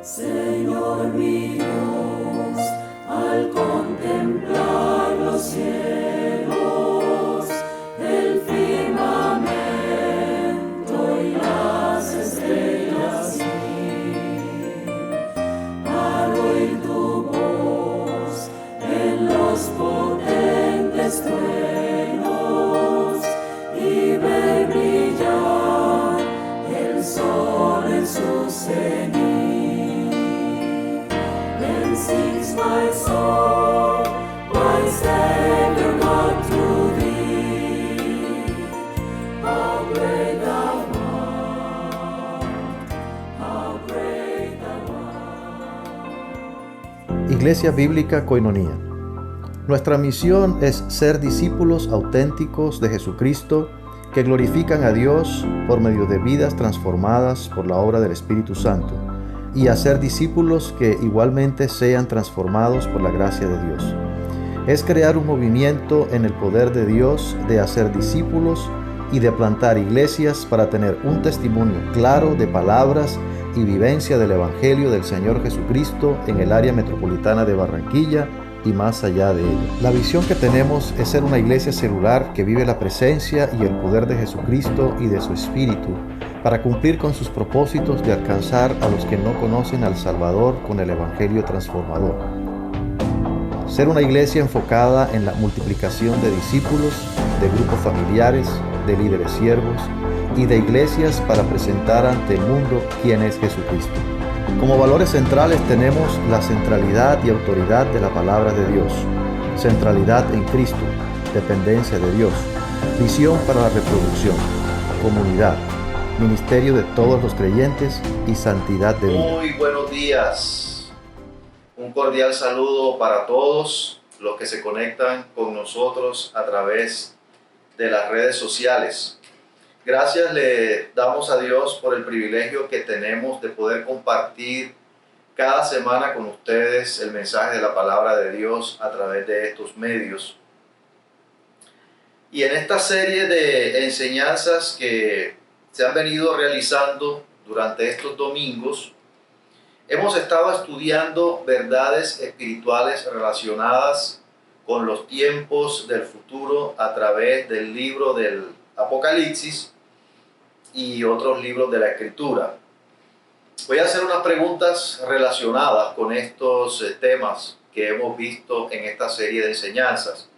Señor mi Dios, al contemplar los cielos, el firmamento y las estrellas, al oír tu voz en los potentes truenos y ver brillar el sol en su cenit. Sings my soul, my Savior God, to thee. How great thou art, how great thou art. Iglesia Bíblica Koinonía. Nuestra misión es ser discípulos auténticos de Jesucristo que glorifican a Dios por medio de vidas transformadas por la obra del Espíritu Santo, y hacer discípulos que igualmente sean transformados por la gracia de Dios. Es crear un movimiento en el poder de Dios de hacer discípulos y de plantar iglesias para tener un testimonio claro de palabras y vivencia del Evangelio del Señor Jesucristo en el área metropolitana de Barranquilla y más allá de ella. La visión que tenemos es ser una iglesia celular que vive la presencia y el poder de Jesucristo y de su Espíritu para cumplir con sus propósitos de alcanzar a los que no conocen al Salvador con el Evangelio transformador. Ser una iglesia enfocada en la multiplicación de discípulos, de grupos familiares, de líderes siervos y de iglesias para presentar ante el mundo quién es Jesucristo. Como valores centrales tenemos la centralidad y autoridad de la palabra de Dios, centralidad en Cristo, dependencia de Dios, visión para la reproducción, comunidad, ministerio de todos los creyentes y santidad de vida. Muy buenos días. Un cordial saludo para todos los que se conectan con nosotros a través de las redes sociales. Gracias le damos a Dios por el privilegio que tenemos de poder compartir cada semana con ustedes el mensaje de la palabra de Dios a través de estos medios. Y en esta serie de enseñanzas que se han venido realizando durante estos domingos, hemos estado estudiando verdades espirituales relacionadas con los tiempos del futuro a través del libro del Apocalipsis y otros libros de la Escritura. Voy a hacer unas preguntas relacionadas con estos temas que hemos visto en esta serie de enseñanzas.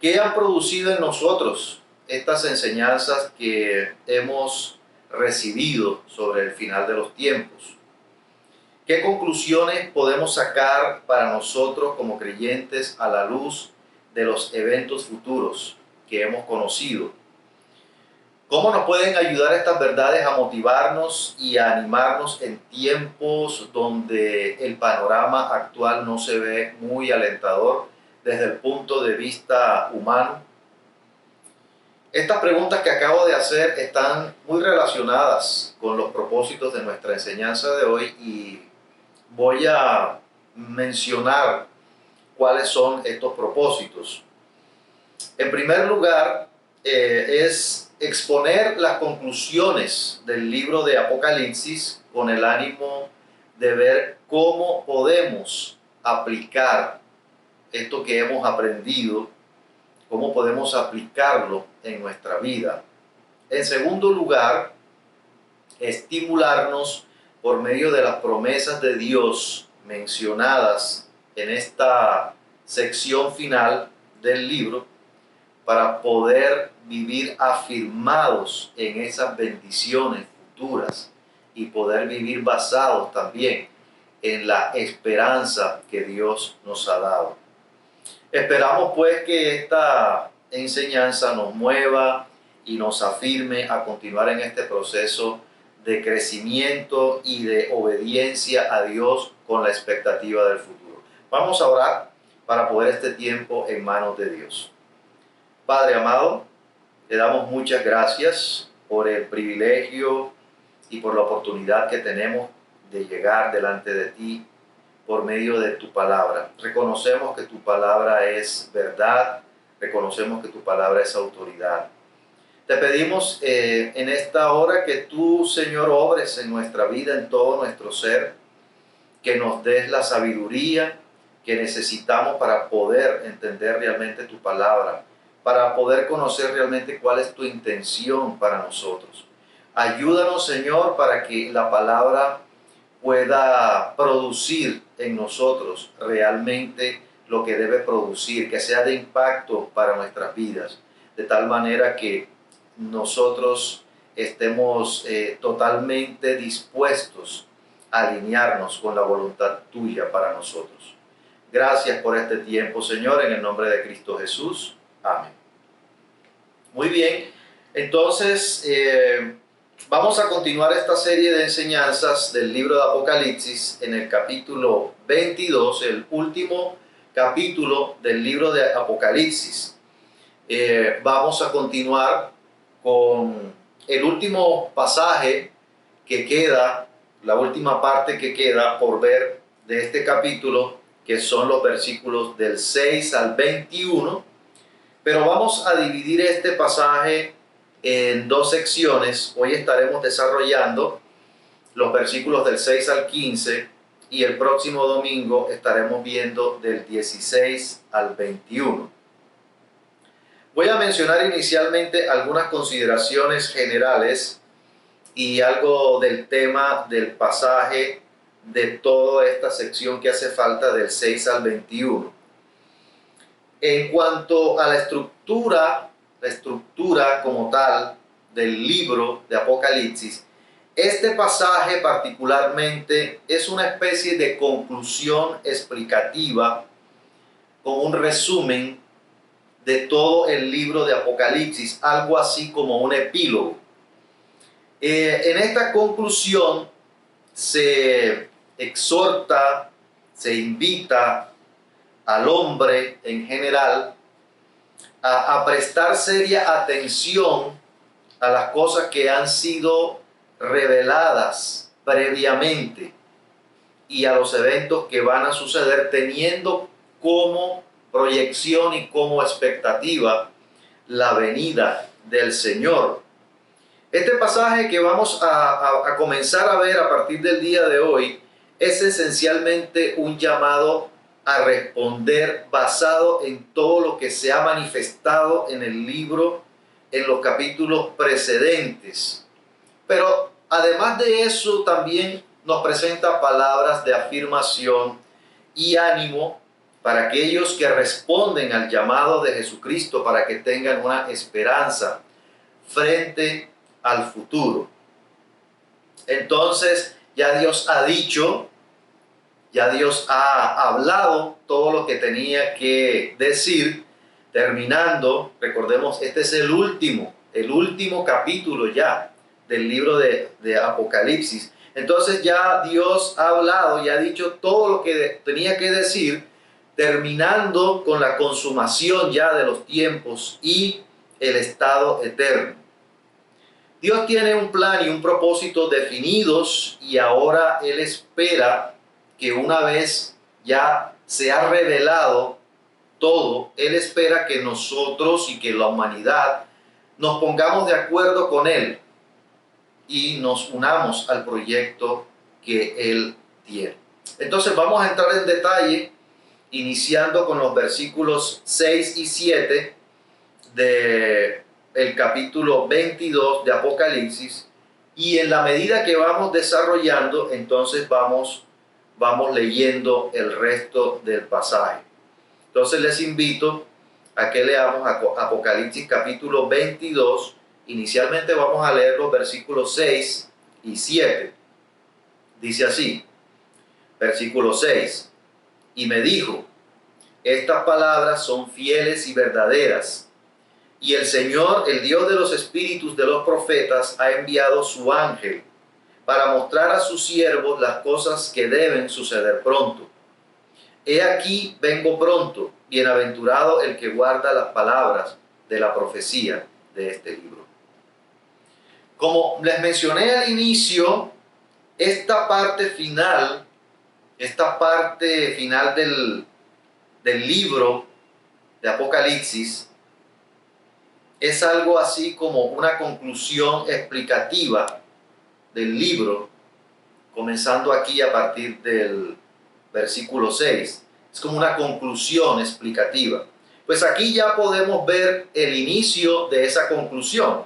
¿Qué han producido en nosotros estas enseñanzas que hemos recibido sobre el final de los tiempos? ¿Qué conclusiones podemos sacar para nosotros como creyentes a la luz de los eventos futuros que hemos conocido? ¿Cómo nos pueden ayudar estas verdades a motivarnos y a animarnos en tiempos donde el panorama actual no se ve muy alentador desde el punto de vista humano? Estas preguntas que acabo de hacer están muy relacionadas con los propósitos de nuestra enseñanza de hoy y voy a mencionar cuáles son estos propósitos. En primer lugar, es exponer las conclusiones del libro de Apocalipsis con el ánimo de ver cómo podemos aplicar esto que hemos aprendido, cómo podemos aplicarlo en nuestra vida. En segundo lugar, estimularnos por medio de las promesas de Dios mencionadas en esta sección final del libro para poder vivir afirmados en esas bendiciones futuras y poder vivir basados también en la esperanza que Dios nos ha dado. Esperamos pues que esta enseñanza nos mueva y nos afirme a continuar en este proceso de crecimiento y de obediencia a Dios con la expectativa del futuro. Vamos a orar para poner este tiempo en manos de Dios. Padre amado, te damos muchas gracias por el privilegio y por la oportunidad que tenemos de llegar delante de ti por medio de tu palabra. Reconocemos que tu palabra es verdad, reconocemos que tu palabra es autoridad. Te pedimos en esta hora que tú, Señor, obres en nuestra vida, en todo nuestro ser, que nos des la sabiduría que necesitamos para poder entender realmente tu palabra, para poder conocer realmente cuál es tu intención para nosotros. Ayúdanos, Señor, para que la palabra pueda producir en nosotros realmente lo que debe producir, que sea de impacto para nuestras vidas, de tal manera que nosotros estemos totalmente dispuestos a alinearnos con la voluntad tuya para nosotros. Gracias por este tiempo, Señor, en el nombre de Cristo Jesús. Amén. Muy bien, entonces vamos a continuar esta serie de enseñanzas del libro de Apocalipsis en el capítulo 22, el último capítulo del libro de Apocalipsis. Vamos a continuar con el último pasaje que queda, la última parte que queda por ver de este capítulo, que son los versículos del 6 al 21, pero vamos a dividir este pasaje en dos secciones. Hoy estaremos desarrollando los versículos del 6 al 15 y el próximo domingo estaremos viendo del 16 al 21. Voy a mencionar inicialmente algunas consideraciones generales y algo del tema del pasaje de toda esta sección que hace falta del 6 al 21. En cuanto a la estructura como tal del libro de Apocalipsis, este pasaje particularmente es una especie de conclusión explicativa con un resumen de todo el libro de Apocalipsis, algo así como un epílogo. En esta conclusión se exhorta, se invita al hombre en general a prestar seria atención a las cosas que han sido reveladas previamente y a los eventos que van a suceder, teniendo como proyección y como expectativa la venida del Señor. Este pasaje que vamos a comenzar a ver a partir del día de hoy es esencialmente un llamado a responder basado en todo lo que se ha manifestado en el libro, en los capítulos precedentes. Pero además de eso también nos presenta palabras de afirmación y ánimo para aquellos que responden al llamado de Jesucristo, para que tengan una esperanza frente al futuro. Entonces ya Dios ha dicho, ya Dios ha hablado todo lo que tenía que decir, terminando, recordemos, este es el último capítulo ya del libro de Apocalipsis. Entonces ya Dios ha hablado y ha dicho todo lo que tenía que decir, terminando con la consumación ya de los tiempos y el estado eterno. Dios tiene un plan y un propósito definidos y ahora Él espera que una vez ya se ha revelado todo, Él espera que nosotros y que la humanidad nos pongamos de acuerdo con Él y nos unamos al proyecto que Él tiene. Entonces vamos a entrar en detalle, iniciando con los versículos 6 y 7 del capítulo 22 de Apocalipsis, y en la medida que vamos desarrollando, entonces vamos leyendo el resto del pasaje. Entonces les invito a que leamos Apocalipsis capítulo 22. Inicialmente vamos a leer los versículos 6 y 7. Dice así, versículo 6. Y me dijo, estas palabras son fieles y verdaderas. Y el Señor, el Dios de los espíritus de los profetas, ha enviado su ángel para mostrar a sus siervos las cosas que deben suceder pronto. He aquí, vengo pronto, bienaventurado el que guarda las palabras de la profecía de este libro. Como les mencioné al inicio, esta parte final del libro de Apocalipsis es algo así como una conclusión explicativa del libro, comenzando aquí a partir del versículo 6. Es como una conclusión explicativa. Pues aquí ya podemos ver el inicio de esa conclusión.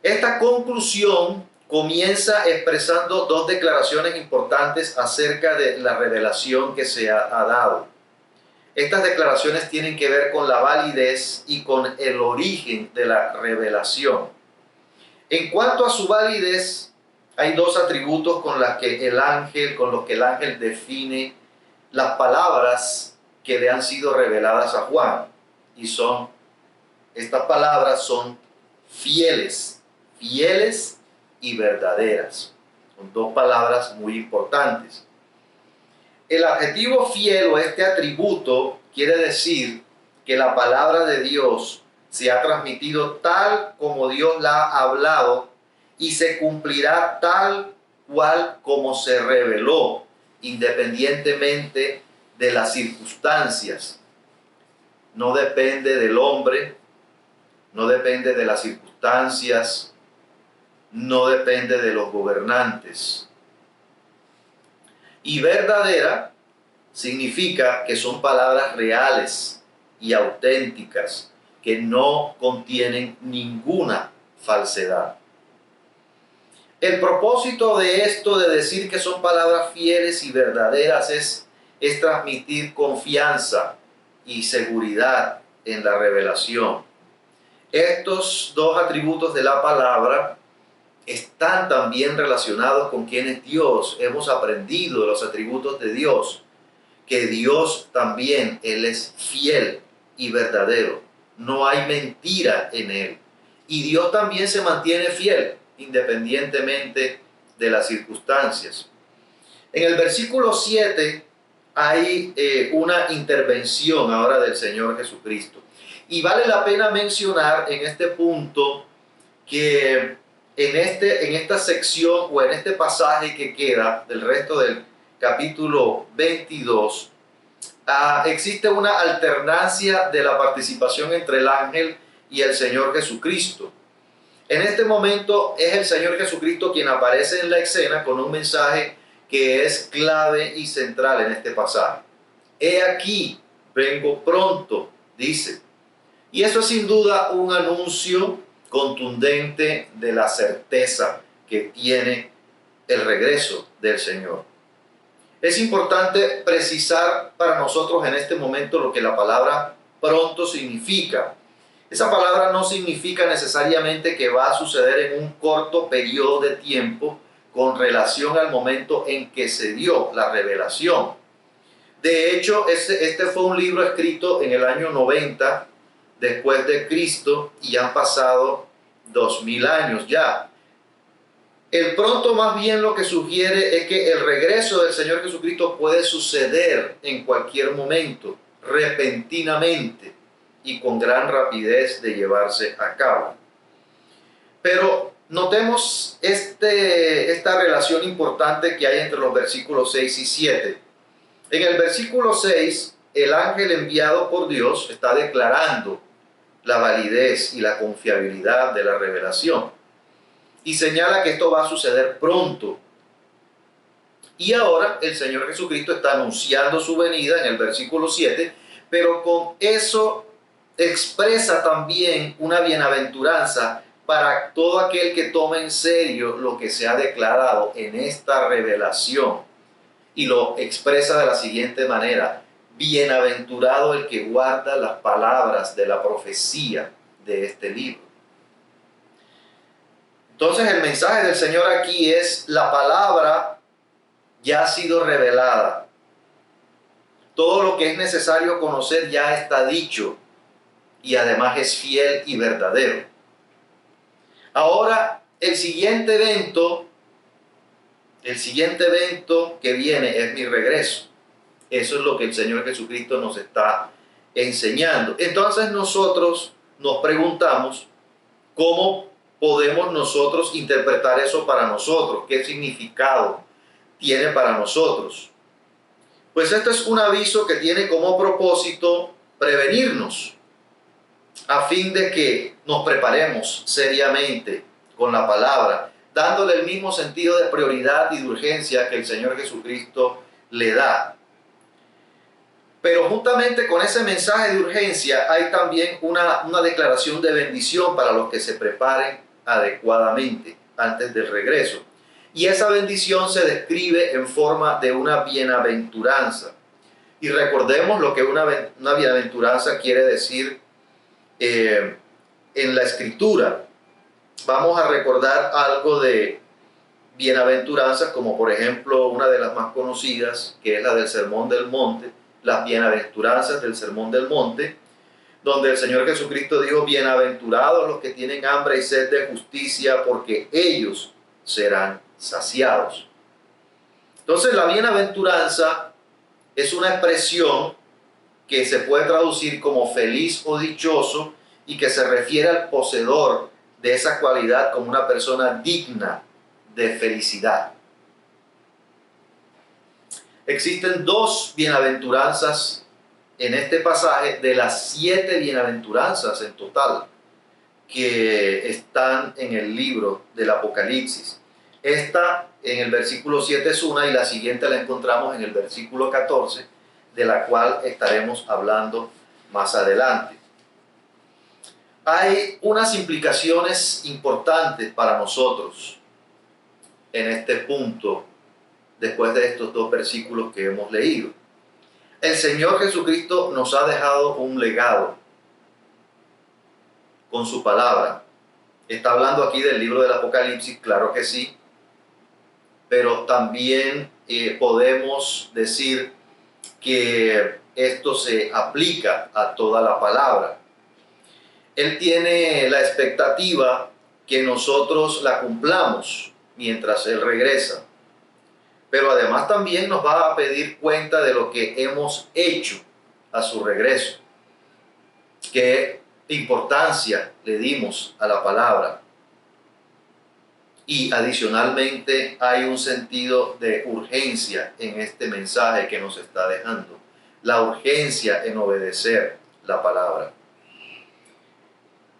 Esta conclusión comienza expresando dos declaraciones importantes acerca de la revelación que se ha dado. Estas declaraciones tienen que ver con la validez y con el origen de la revelación. En cuanto a su validez, hay dos atributos con los que el ángel define las palabras que le han sido reveladas a Juan. Y estas palabras son fieles y verdaderas. Son dos palabras muy importantes. El adjetivo fiel o este atributo quiere decir que la palabra de Dios se ha transmitido tal como Dios la ha hablado y se cumplirá tal cual como se reveló, independientemente de las circunstancias. No depende del hombre, no depende de las circunstancias, no depende de los gobernantes. Y verdadera significa que son palabras reales y auténticas, que no contienen ninguna falsedad. El propósito de esto, de decir que son palabras fieles y verdaderas, es transmitir confianza y seguridad en la revelación. Estos dos atributos de la palabra están también relacionados con quién es Dios. Hemos aprendido los atributos de Dios, que Dios también, Él es fiel y verdadero. No hay mentira en Él. Y Dios también se mantiene fiel, independientemente de las circunstancias. En el versículo 7 hay una intervención ahora del Señor Jesucristo. Y vale la pena mencionar en este punto que en esta sección o en este pasaje que queda del resto del capítulo 22, existe una alternancia de la participación entre el ángel y el Señor Jesucristo. En este momento es el Señor Jesucristo quien aparece en la escena con un mensaje que es clave y central en este pasaje. He aquí, vengo pronto, dice. Y eso es sin duda un anuncio contundente de la certeza que tiene el regreso del Señor. Es importante precisar para nosotros en este momento lo que la palabra pronto significa. Esa palabra no significa necesariamente que va a suceder en un corto periodo de tiempo con relación al momento en que se dio la revelación. De hecho, este fue un libro escrito en el año 90 después de Cristo y han pasado 2000 años ya. El pronto más bien lo que sugiere es que el regreso del Señor Jesucristo puede suceder en cualquier momento, repentinamente y con gran rapidez de llevarse a cabo. Pero notemos esta relación importante que hay entre los versículos 6 y 7. En el versículo 6, el ángel enviado por Dios está declarando la validez y la confiabilidad de la revelación y señala que esto va a suceder pronto. Y ahora el Señor Jesucristo está anunciando su venida en el versículo 7, pero con eso expresa también una bienaventuranza para todo aquel que tome en serio lo que se ha declarado en esta revelación. Y lo expresa de la siguiente manera: bienaventurado el que guarda las palabras de la profecía de este libro. Entonces el mensaje del Señor aquí es: la palabra ya ha sido revelada. Todo lo que es necesario conocer ya está dicho y además es fiel y verdadero. Ahora el siguiente evento que viene es mi regreso. Eso es lo que el Señor Jesucristo nos está enseñando. Entonces nosotros nos preguntamos, ¿cómo podemos nosotros interpretar eso para nosotros? ¿Qué significado tiene para nosotros? Pues esto es un aviso que tiene como propósito prevenirnos, a fin de que nos preparemos seriamente con la palabra dándole el mismo sentido de prioridad y de urgencia que el Señor Jesucristo le da. Pero juntamente con ese mensaje de urgencia hay también una declaración de bendición para los que se preparen adecuadamente antes del regreso. Y esa bendición se describe en forma de una bienaventuranza. Y recordemos lo que una bienaventuranza quiere decir en la Escritura. Vamos a recordar algo de bienaventuranzas, como por ejemplo una de las más conocidas, que es la del Sermón del Monte, las bienaventuranzas del Sermón del Monte, donde el Señor Jesucristo dijo: bienaventurados los que tienen hambre y sed de justicia, porque ellos serán saciados. Entonces, la bienaventuranza es una expresión que se puede traducir como feliz o dichoso y que se refiere al poseedor de esa cualidad como una persona digna de felicidad. Existen 2 bienaventuranzas en este pasaje de las 7 bienaventuranzas en total que están en el libro del Apocalipsis. Esta en el versículo 7 es una, y la siguiente la encontramos en el versículo 14, de la cual estaremos hablando más adelante. Hay unas implicaciones importantes para nosotros en este punto, después de estos 2 versículos que hemos leído. El Señor Jesucristo nos ha dejado un legado con su palabra. Está hablando aquí del libro del Apocalipsis, claro que sí, pero también podemos decir que esto se aplica a toda la palabra. Él tiene la expectativa que nosotros la cumplamos mientras Él regresa. Pero además también nos va a pedir cuenta de lo que hemos hecho a su regreso. Qué importancia le dimos a la palabra. Y adicionalmente hay un sentido de urgencia en este mensaje que nos está dejando. La urgencia en obedecer la palabra.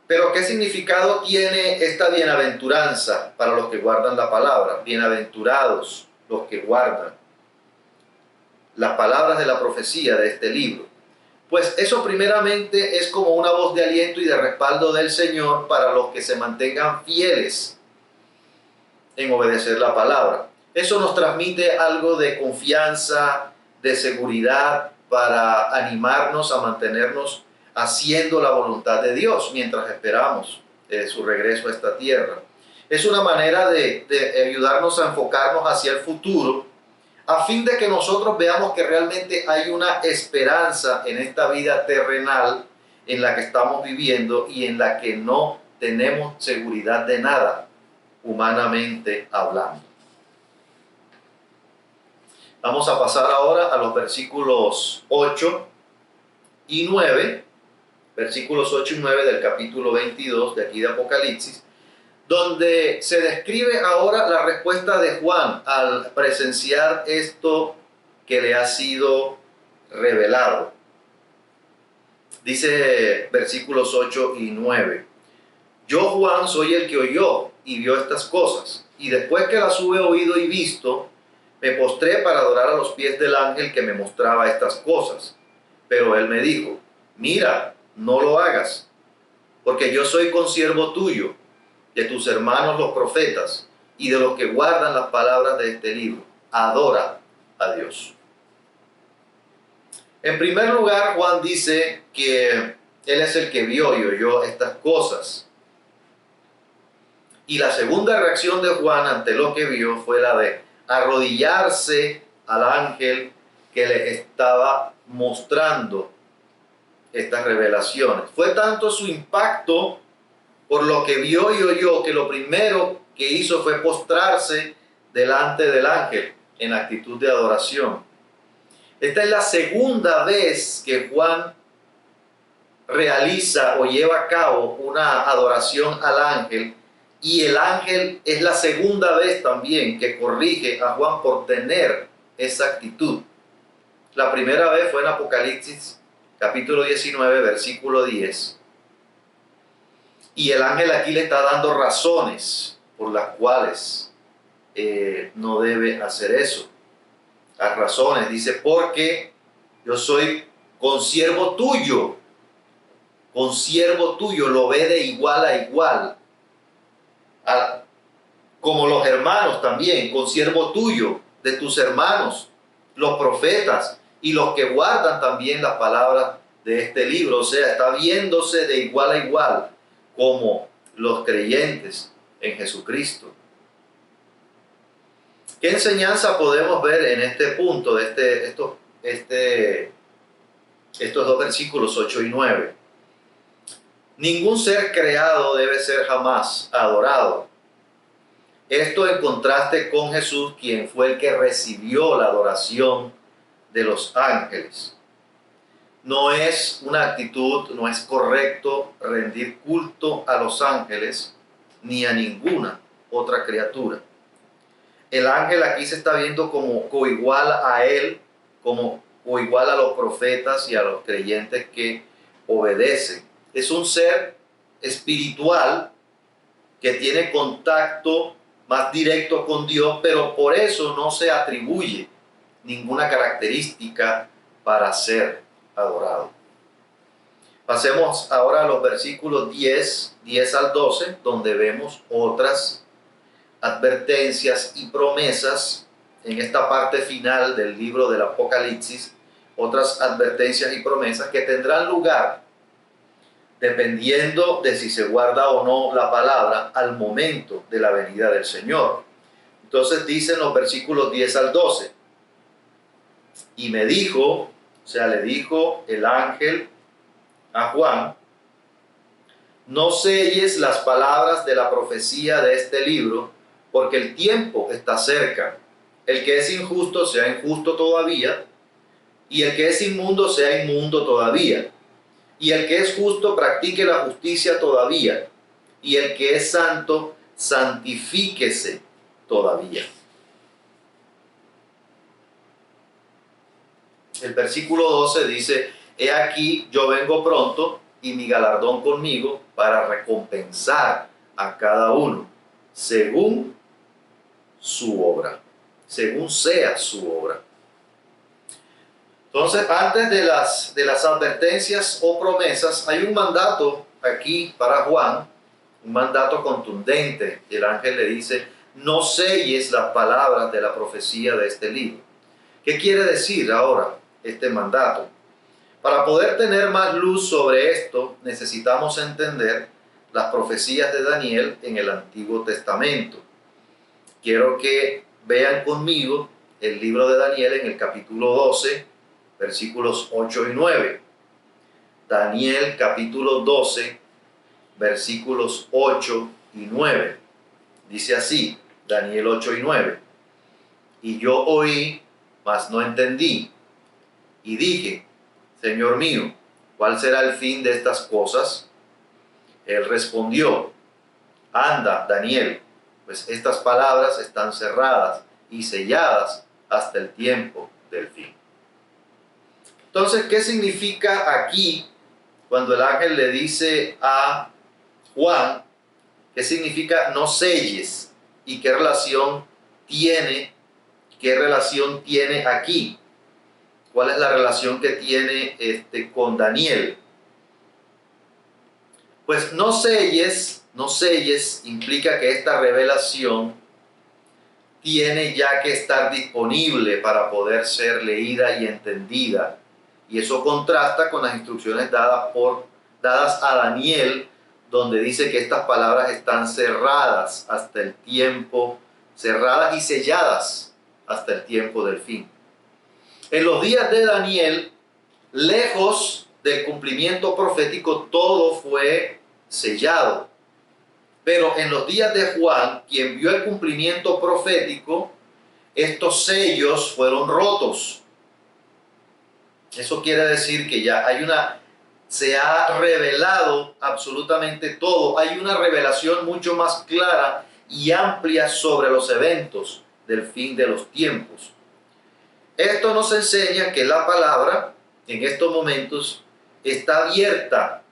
Pero ¿qué significado tiene esta bienaventuranza para los que guardan la palabra? Bienaventurados los que guardan las palabras de la profecía de este libro. Pues eso primeramente es como una voz de aliento y de respaldo del Señor para los que se mantengan fieles en obedecer la palabra. Eso nos transmite algo de confianza, de seguridad, para animarnos a mantenernos haciendo la voluntad de Dios mientras esperamos su regreso a esta tierra. Es una manera de ayudarnos a enfocarnos hacia el futuro, a fin de que nosotros veamos que realmente hay una esperanza en esta vida terrenal en la que estamos viviendo y en la que no tenemos seguridad de nada, humanamente hablando. Vamos a pasar ahora a los versículos 8 y 9, versículos 8 y 9 del capítulo 22 de aquí de Apocalipsis, donde se describe ahora la respuesta de Juan al presenciar esto que le ha sido revelado. Dice versículos 8 y 9: Yo, Juan, soy el que oyó y vio estas cosas, y después que las hube oído y visto, me postré para adorar a los pies del ángel que me mostraba estas cosas. Pero él me dijo: Mira, no lo hagas, porque yo soy consiervo tuyo, de tus hermanos los profetas, y de los que guardan las palabras de este libro. Adora a Dios. En primer lugar, Juan dice que él es el que vio y oyó estas cosas. Y la segunda reacción de Juan ante lo que vio fue la de arrodillarse al ángel que le estaba mostrando estas revelaciones. Fue tanto su impacto por lo que vio y oyó que lo primero que hizo fue postrarse delante del ángel en actitud de adoración. Esta es la segunda vez que Juan realiza o lleva a cabo una adoración al ángel, y el ángel es la segunda vez también que corrige a Juan por tener esa actitud. La primera vez fue en Apocalipsis capítulo 19, versículo 10. Y el ángel aquí le está dando razones por las cuales no debe hacer eso. Las razones, dice, porque yo soy consiervo tuyo, lo ve de igual a igual. Como los hermanos también, consiervo tuyo, de tus hermanos, los profetas y los que guardan también las palabras de este libro. O sea, está viéndose de igual a igual como los creyentes en Jesucristo. ¿Qué enseñanza podemos ver en este punto de estos dos versículos 8 y 9? Ningún ser creado debe ser jamás adorado. Esto en contraste con Jesús, quien fue el que recibió la adoración de los ángeles. No es una actitud, no es correcto rendir culto a los ángeles ni a ninguna otra criatura. El ángel aquí se está viendo como coigual a él, como coigual a los profetas y a los creyentes que obedecen. Es un ser espiritual que tiene contacto más directo con Dios, pero por eso no se atribuye ninguna característica para ser adorado. Pasemos ahora a los versículos 10 al 12, donde vemos otras advertencias y promesas en esta parte final del libro del Apocalipsis, otras advertencias y promesas que tendrán lugar dependiendo de si se guarda o no la palabra al momento de la venida del Señor. Entonces dicen los versículos 10 al 12, y me dijo, o sea, le dijo el ángel a Juan, no selles las palabras de la profecía de este libro, porque el tiempo está cerca. El que es injusto sea injusto todavía, y el que es inmundo sea inmundo todavía. Y el que es justo practique la justicia todavía, y el que es santo santifíquese todavía. El versículo 12 dice, he aquí yo vengo pronto y mi galardón conmigo para recompensar a cada uno según su obra, según sea su obra. Entonces, antes de las advertencias o promesas, hay un mandato aquí para Juan, un mandato contundente. El ángel le dice, no selles las palabras de la profecía de este libro. ¿Qué quiere decir ahora este mandato? Para poder tener más luz sobre esto, necesitamos entender las profecías de Daniel en el Antiguo Testamento. Quiero que vean conmigo el libro de Daniel en el capítulo 12, versículos 8 y 9. Daniel capítulo 12, versículos 8 y 9. Dice así, Daniel 8 y 9. Y yo oí, mas no entendí. Y dije, Señor mío, ¿cuál será el fin de estas cosas? Él respondió, anda, Daniel, pues estas palabras están cerradas y selladas hasta el tiempo del fin. Entonces, ¿qué significa aquí cuando el ángel le dice a Juan, qué significa no selles? ¿Y qué relación tiene aquí? ¿Cuál es la relación que tiene con Daniel? Pues no selles implica que esta revelación tiene ya que estar disponible para poder ser leída y entendida. Y eso contrasta con las instrucciones dadas a Daniel, donde dice que estas palabras están cerradas hasta el tiempo, cerradas y selladas hasta el tiempo del fin. En los días de Daniel, lejos del cumplimiento profético, todo fue sellado. Pero en los días de Juan, quien vio el cumplimiento profético, estos sellos fueron rotos. Eso quiere decir que ya se ha revelado absolutamente todo. Hay una revelación mucho más clara y amplia sobre los eventos del fin de los tiempos. Esto nos enseña que la palabra en estos momentos está abierta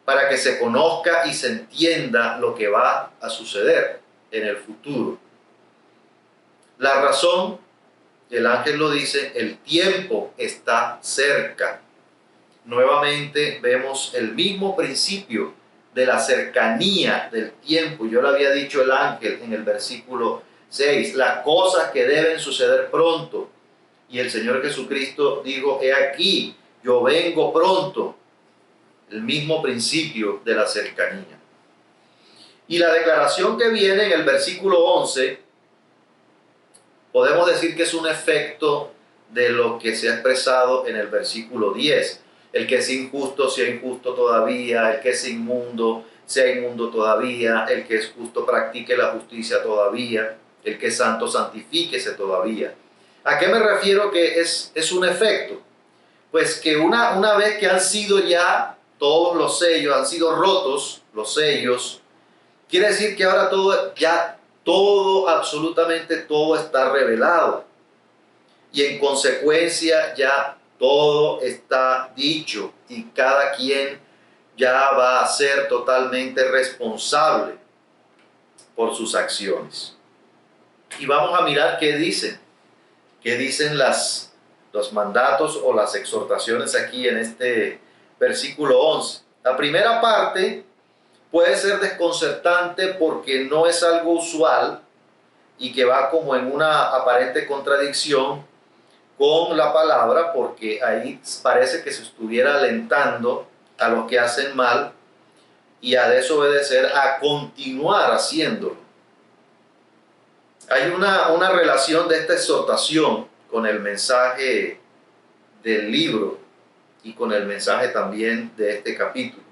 para que se conozca y se entienda lo que va a suceder en el futuro. La razón, el ángel lo dice, el tiempo está cerca. Nuevamente vemos el mismo principio de la cercanía del tiempo. Yo le había dicho el ángel en el versículo 6, las cosas que deben suceder pronto. Y el Señor Jesucristo dijo, he aquí, yo vengo pronto. El mismo principio de la cercanía. Y la declaración que viene en el versículo 11, podemos decir que es un efecto de lo que se ha expresado en el versículo 10. El que es injusto sea injusto todavía, el que es inmundo sea inmundo todavía, el que es justo practique la justicia todavía, el que es santo santifíquese todavía. ¿A qué me refiero que es un efecto? Pues que una vez que han sido ya todos los sellos, han sido rotos los sellos, quiere decir que ahora todo, absolutamente todo está revelado. Y en consecuencia ya todo está dicho y cada quien ya va a ser totalmente responsable por sus acciones. Y vamos a mirar qué dicen los mandatos o las exhortaciones aquí en este versículo 11. La primera parte puede ser desconcertante porque no es algo usual y que va como en una aparente contradicción con la palabra, porque ahí parece que se estuviera alentando a los que hacen mal y a desobedecer a continuar haciéndolo. Hay una relación de esta exhortación con el mensaje del libro y con el mensaje también de este capítulo.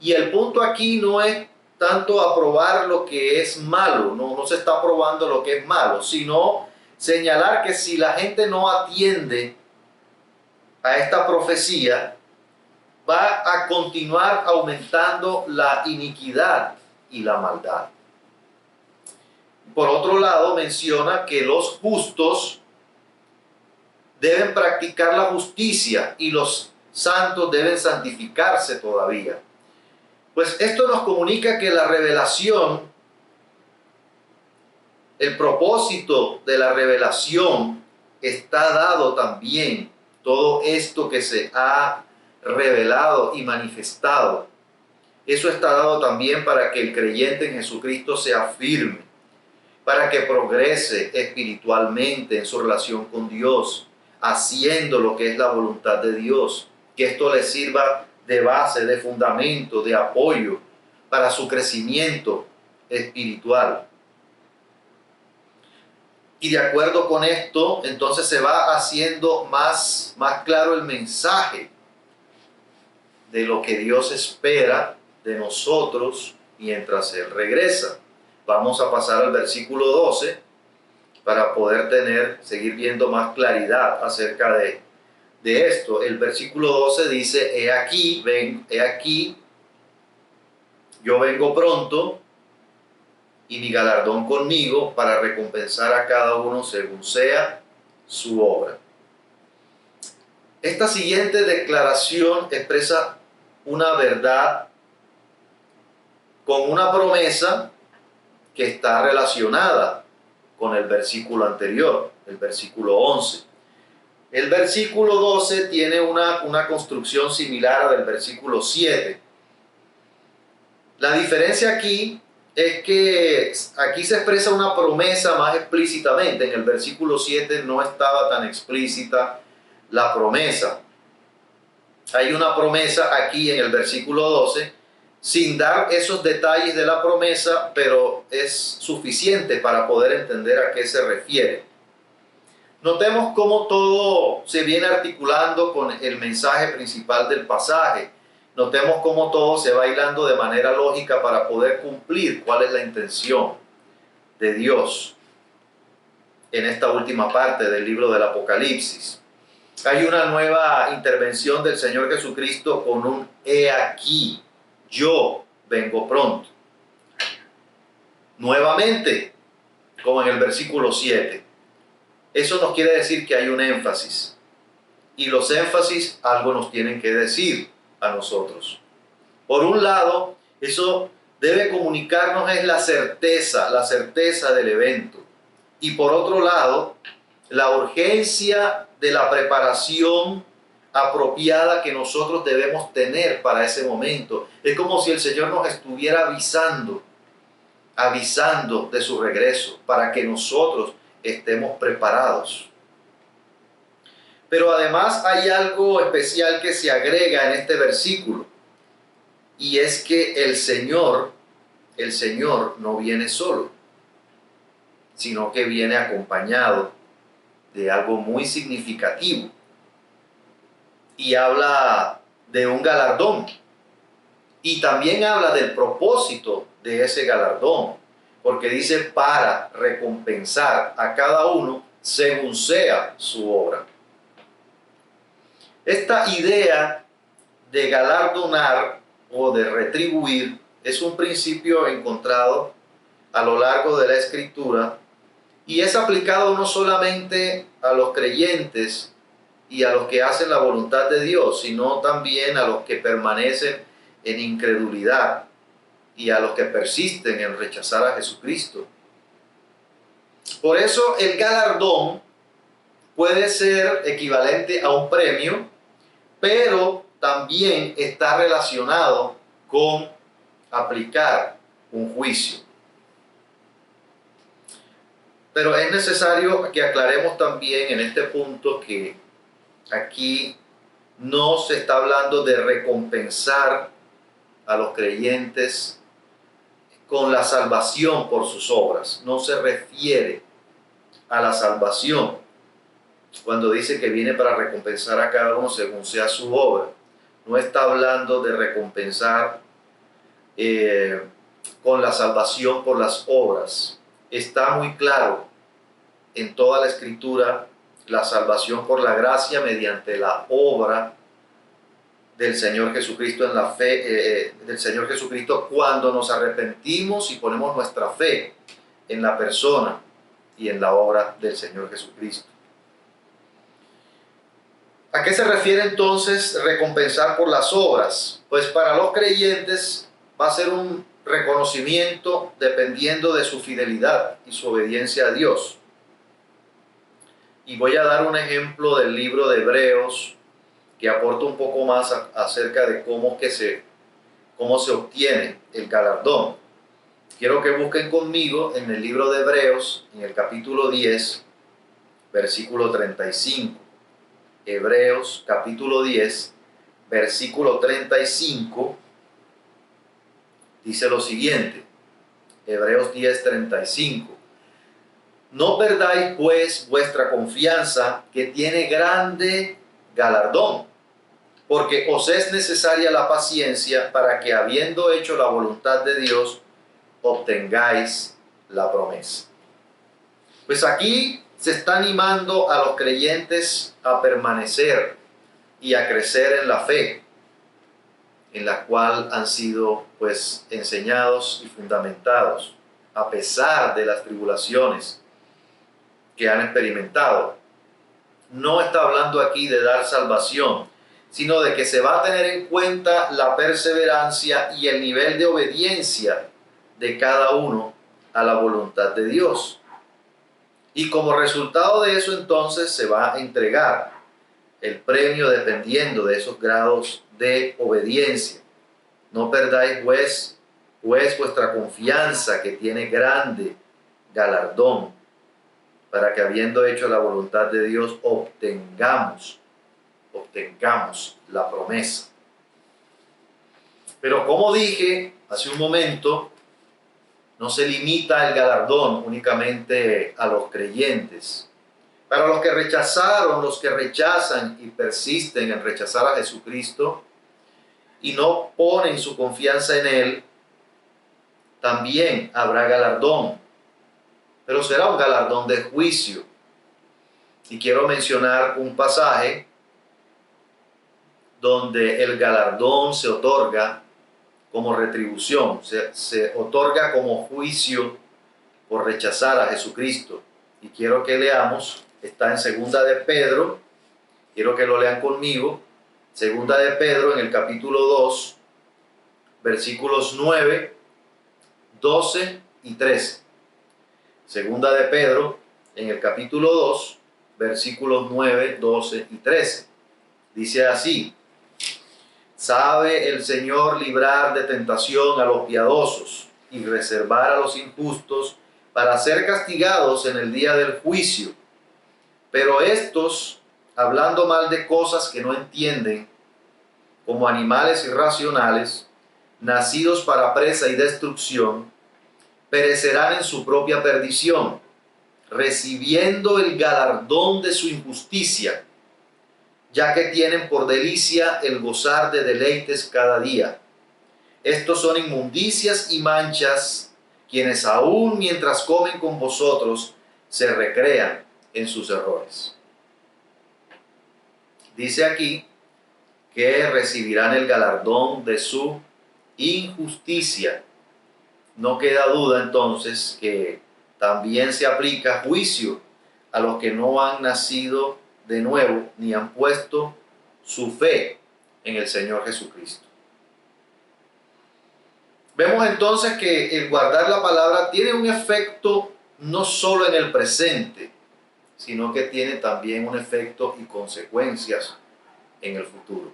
Y el punto aquí no es tanto aprobar lo que es malo, no se está aprobando lo que es malo, sino señalar que si la gente no atiende a esta profecía, va a continuar aumentando la iniquidad y la maldad. Por otro lado, menciona que los justos deben practicar la justicia y los santos deben santificarse todavía. Pues esto nos comunica que la revelación, el propósito de la revelación está dado también. Todo esto que se ha revelado y manifestado, eso está dado también para que el creyente en Jesucristo sea firme, para que progrese espiritualmente en su relación con Dios, haciendo lo que es la voluntad de Dios, que esto le sirva de base, de fundamento, de apoyo para su crecimiento espiritual. Y de acuerdo con esto, entonces se va haciendo más claro el mensaje de lo que Dios espera de nosotros mientras Él regresa. Vamos a pasar al versículo 12 para poder seguir viendo más claridad acerca de esto. El versículo 12 dice, he aquí, yo vengo pronto y mi galardón conmigo para recompensar a cada uno según sea su obra. Esta siguiente declaración expresa una verdad con una promesa que está relacionada con el versículo anterior, el versículo 11. El versículo 12 tiene una construcción similar al del versículo 7. La diferencia aquí es que aquí se expresa una promesa más explícitamente. En el versículo 7 no estaba tan explícita la promesa. Hay una promesa aquí en el versículo 12, sin dar esos detalles de la promesa, pero es suficiente para poder entender a qué se refiere. Notemos cómo todo se viene articulando con el mensaje principal del pasaje. Notemos cómo todo se va hilando de manera lógica para poder cumplir cuál es la intención de Dios en esta última parte del libro del Apocalipsis. Hay una nueva intervención del Señor Jesucristo con un he aquí, yo vengo pronto. Nuevamente, como en el versículo 7. Eso nos quiere decir que hay un énfasis. Y los énfasis algo nos tienen que decir a nosotros. Por un lado, eso debe comunicarnos es la certeza del evento. Y por otro lado, la urgencia de la preparación apropiada que nosotros debemos tener para ese momento. Es como si el Señor nos estuviera avisando de su regreso para que nosotros estemos preparados. Pero además hay algo especial que se agrega en este versículo, y es que el Señor no viene solo, sino que viene acompañado de algo muy significativo. Y habla de un galardón. Y también habla del propósito de ese galardón. Porque dice para recompensar a cada uno según sea su obra. Esta idea de galardonar o de retribuir es un principio encontrado a lo largo de la Escritura y es aplicado no solamente a los creyentes y a los que hacen la voluntad de Dios, sino también a los que permanecen en incredulidad y a los que persisten en rechazar a Jesucristo. Por eso el galardón puede ser equivalente a un premio, pero también está relacionado con aplicar un juicio. Pero es necesario que aclaremos también en este punto que aquí no se está hablando de recompensar a los creyentes con la salvación por sus obras. No se refiere a la salvación cuando dice que viene para recompensar a cada uno según sea su obra. No está hablando de recompensar con la salvación por las obras. Está muy claro en toda la Escritura la salvación por la gracia mediante la obra del Señor Jesucristo, en la fe del Señor Jesucristo, cuando nos arrepentimos y ponemos nuestra fe en la persona y en la obra del Señor Jesucristo. ¿A qué se refiere entonces recompensar por las obras? Pues para los creyentes va a ser un reconocimiento dependiendo de su fidelidad y su obediencia a Dios. Y voy a dar un ejemplo del libro de Hebreos que aporta un poco más acerca de cómo se obtiene el galardón. Quiero que busquen conmigo en el libro de Hebreos, en el capítulo 10, versículo 35. Hebreos capítulo 10, versículo 35, dice lo siguiente. Hebreos 10, 35. No perdáis pues vuestra confianza, que tiene grande galardón, porque os es necesaria la paciencia para que, habiendo hecho la voluntad de Dios, obtengáis la promesa. Pues aquí se está animando a los creyentes a permanecer y a crecer en la fe, en la cual han sido pues enseñados y fundamentados, a pesar de las tribulaciones que han experimentado. No está hablando aquí de dar salvación, sino de que se va a tener en cuenta la perseverancia y el nivel de obediencia de cada uno a la voluntad de Dios. Y como resultado de eso, entonces se va a entregar el premio dependiendo de esos grados de obediencia. No perdáis pues vuestra confianza, que tiene grande galardón, para que, habiendo hecho la voluntad de Dios, obtengamos la promesa. Pero como dije hace un momento, no se limita el galardón únicamente a los creyentes. Para los que rechazaron, los que rechazan y persisten en rechazar a Jesucristo y no ponen su confianza en Él, también habrá galardón. Pero será un galardón de juicio. Y quiero mencionar un pasaje donde el galardón se otorga como retribución, se otorga como juicio por rechazar a Jesucristo. Y quiero que leamos, está en Segunda de Pedro, quiero que lo lean conmigo, Segunda de Pedro en el capítulo 2, versículos 9, 12 y 13. Segunda de Pedro, en el capítulo 2, versículos 9, 12 y 13. Dice así: sabe el Señor librar de tentación a los piadosos y reservar a los injustos para ser castigados en el día del juicio. Pero estos, hablando mal de cosas que no entienden, como animales irracionales, nacidos para presa y destrucción, perecerán en su propia perdición, recibiendo el galardón de su injusticia, ya que tienen por delicia el gozar de deleites cada día. Estos son inmundicias y manchas, quienes aún mientras comen con vosotros se recrean en sus errores. Dice aquí que recibirán el galardón de su injusticia. No queda duda entonces que también se aplica juicio a los que no han nacido de nuevo ni han puesto su fe en el Señor Jesucristo. Vemos entonces que el guardar la palabra tiene un efecto no solo en el presente, sino que tiene también un efecto y consecuencias en el futuro.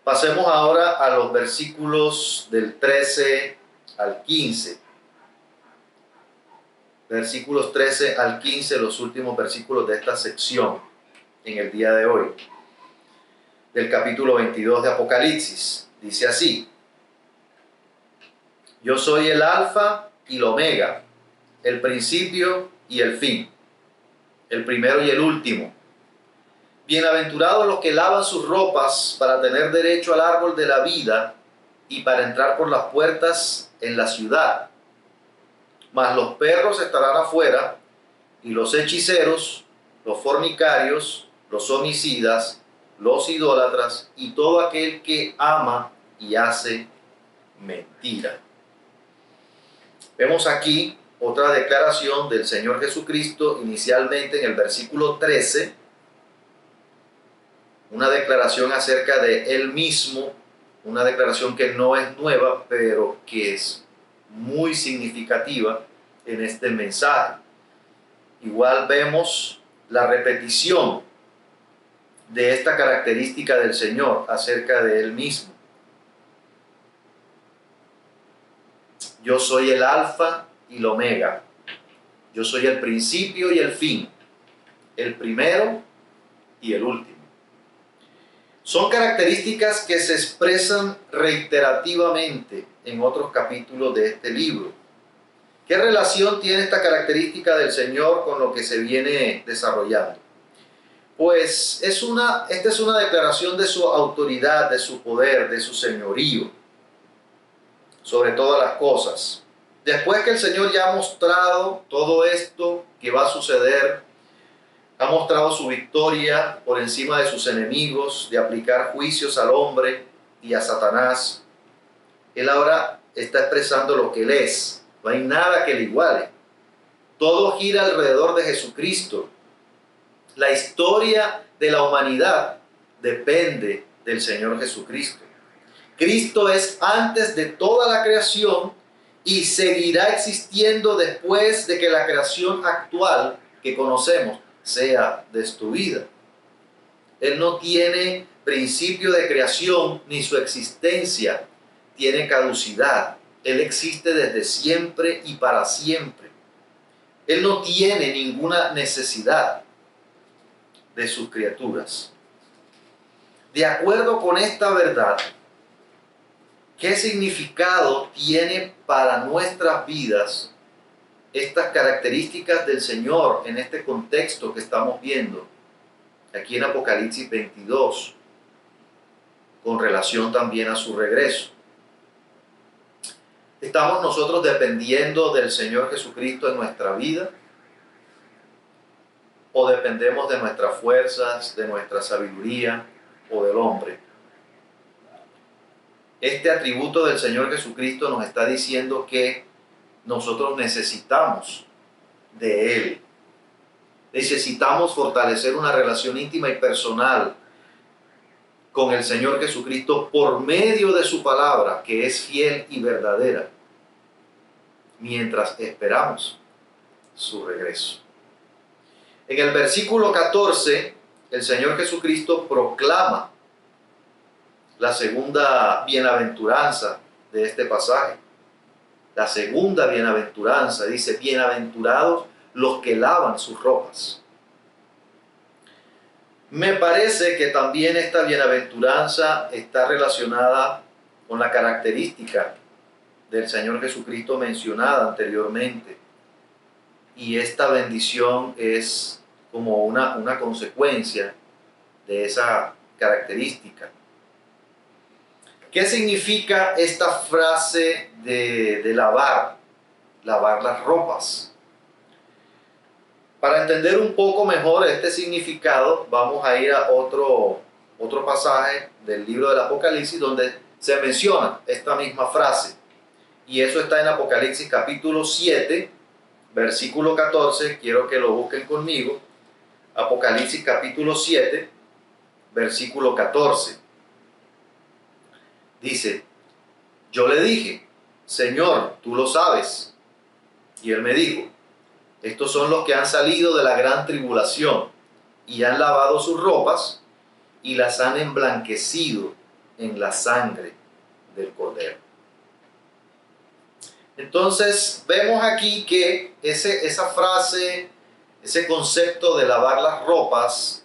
Pasemos ahora a los versículos del 13 al 15. Versículos 13 al 15, los últimos versículos de esta sección en el día de hoy, del capítulo 22 de Apocalipsis. Dice así: yo soy el alfa y el omega, el principio y el fin, el primero y el último. Bienaventurados los que lavan sus ropas para tener derecho al árbol de la vida y para entrar por las puertas en la ciudad. Mas los perros estarán afuera, y los hechiceros, los fornicarios, los homicidas, los idólatras y todo aquel que ama y hace mentira. Vemos aquí otra declaración del Señor Jesucristo, inicialmente en el versículo 13, una declaración acerca de Él mismo, una declaración que no es nueva, pero que es muy significativa en este mensaje. Igual vemos la repetición de esta característica del Señor acerca de Él mismo. Yo soy el alfa y el omega. Yo soy el principio y el fin, el primero y el último. Son características que se expresan reiterativamente en otros capítulos de este libro. ¿Qué relación tiene esta característica del Señor con lo que se viene desarrollando? Pues esta es una declaración de su autoridad, de su poder, de su señorío sobre todas las cosas. Después que el Señor ya ha mostrado todo esto que va a suceder, ha mostrado su victoria por encima de sus enemigos, de aplicar juicios al hombre y a Satanás, Él ahora está expresando lo que Él es. No hay nada que le iguale. Todo gira alrededor de Jesucristo. La historia de la humanidad depende del Señor Jesucristo. Cristo es antes de toda la creación y seguirá existiendo después de que la creación actual que conocemos sea destruida. Él no tiene principio de creación ni su existencia tiene caducidad. Él existe desde siempre y para siempre. Él no tiene ninguna necesidad de sus criaturas. De acuerdo con esta verdad, ¿qué significado tiene para nuestras vidas estas características del Señor en este contexto que estamos viendo aquí en Apocalipsis 22, con relación también a su regreso? ¿Estamos nosotros dependiendo del Señor Jesucristo en nuestra vida? ¿O dependemos de nuestras fuerzas, de nuestra sabiduría o del hombre? Este atributo del Señor Jesucristo nos está diciendo que nosotros necesitamos de Él. Necesitamos fortalecer una relación íntima y personal con el Señor Jesucristo por medio de su palabra, que es fiel y verdadera, mientras esperamos su regreso. En el versículo 14, el Señor Jesucristo proclama la segunda bienaventuranza de este pasaje. La segunda bienaventuranza dice: bienaventurados los que lavan sus ropas. Me parece que también esta bienaventuranza está relacionada con la característica del Señor Jesucristo mencionada anteriormente. Y esta bendición es como una consecuencia de esa característica. ¿Qué significa esta frase de lavar las ropas? Para entender un poco mejor este significado, vamos a ir a otro pasaje del libro del Apocalipsis donde se menciona esta misma frase. Y eso está en Apocalipsis capítulo 7, versículo 14. Quiero que lo busquen conmigo. Apocalipsis capítulo 7, versículo 14. Dice: yo le dije, Señor, tú lo sabes. Y él me dijo: estos son los que han salido de la gran tribulación y han lavado sus ropas y las han emblanquecido en la sangre del Cordero. Entonces vemos aquí que esa frase, ese concepto de lavar las ropas,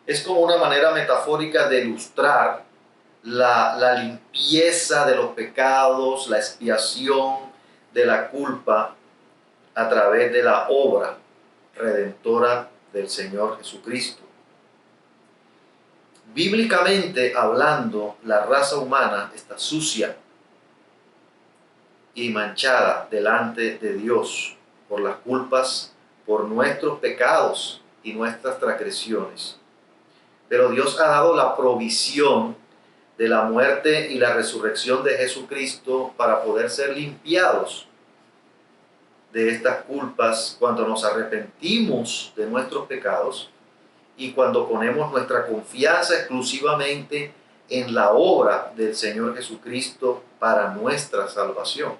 es como una manera metafórica de ilustrar la limpieza de los pecados, la expiación de la culpa a través de la obra redentora del Señor Jesucristo. Bíblicamente hablando, la raza humana está sucia y manchada delante de Dios por las culpas, por nuestros pecados y nuestras transgresiones. Pero Dios ha dado la provisión de la muerte y la resurrección de Jesucristo para poder ser limpiados de estas culpas cuando nos arrepentimos de nuestros pecados y cuando ponemos nuestra confianza exclusivamente en la obra del Señor Jesucristo para nuestra salvación.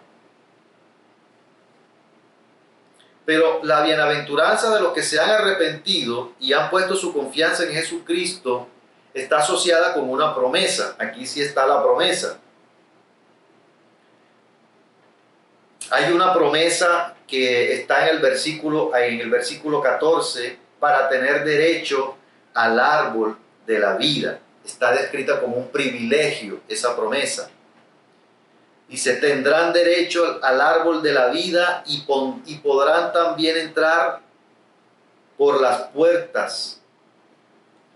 Pero la bienaventuranza de los que se han arrepentido y han puesto su confianza en Jesucristo está asociada con una promesa. Aquí sí está la promesa. Hay una promesa que está en el versículo 14, para tener derecho al árbol de la vida. Está descrita como un privilegio esa promesa. Dice: tendrán derecho al árbol de la vida y podrán también entrar por las puertas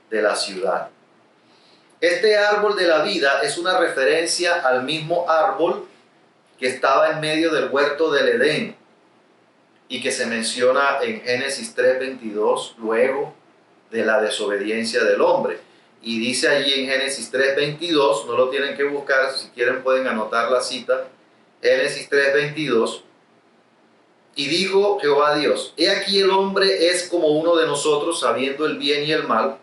de la ciudad. Este árbol de la vida es una referencia al mismo árbol que estaba en medio del huerto del Edén y que se menciona en Génesis 3:22 luego de la desobediencia del hombre. Y dice allí en Génesis 3:22, no lo tienen que buscar, si quieren pueden anotar la cita, Génesis 3:22, y dijo Jehová Dios: he aquí el hombre es como uno de nosotros, sabiendo el bien y el mal,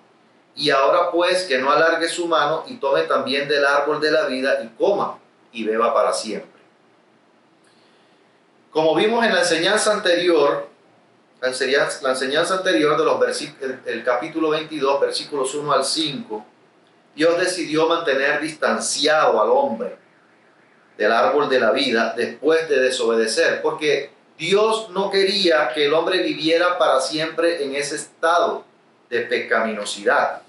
y ahora pues que no alargue su mano y tome también del árbol de la vida y coma y beba para siempre. Como vimos en la enseñanza anterior, de el capítulo 22, versículos 1 al 5, Dios decidió mantener distanciado al hombre del árbol de la vida después de desobedecer, porque Dios no quería que el hombre viviera para siempre en ese estado de pecaminosidad.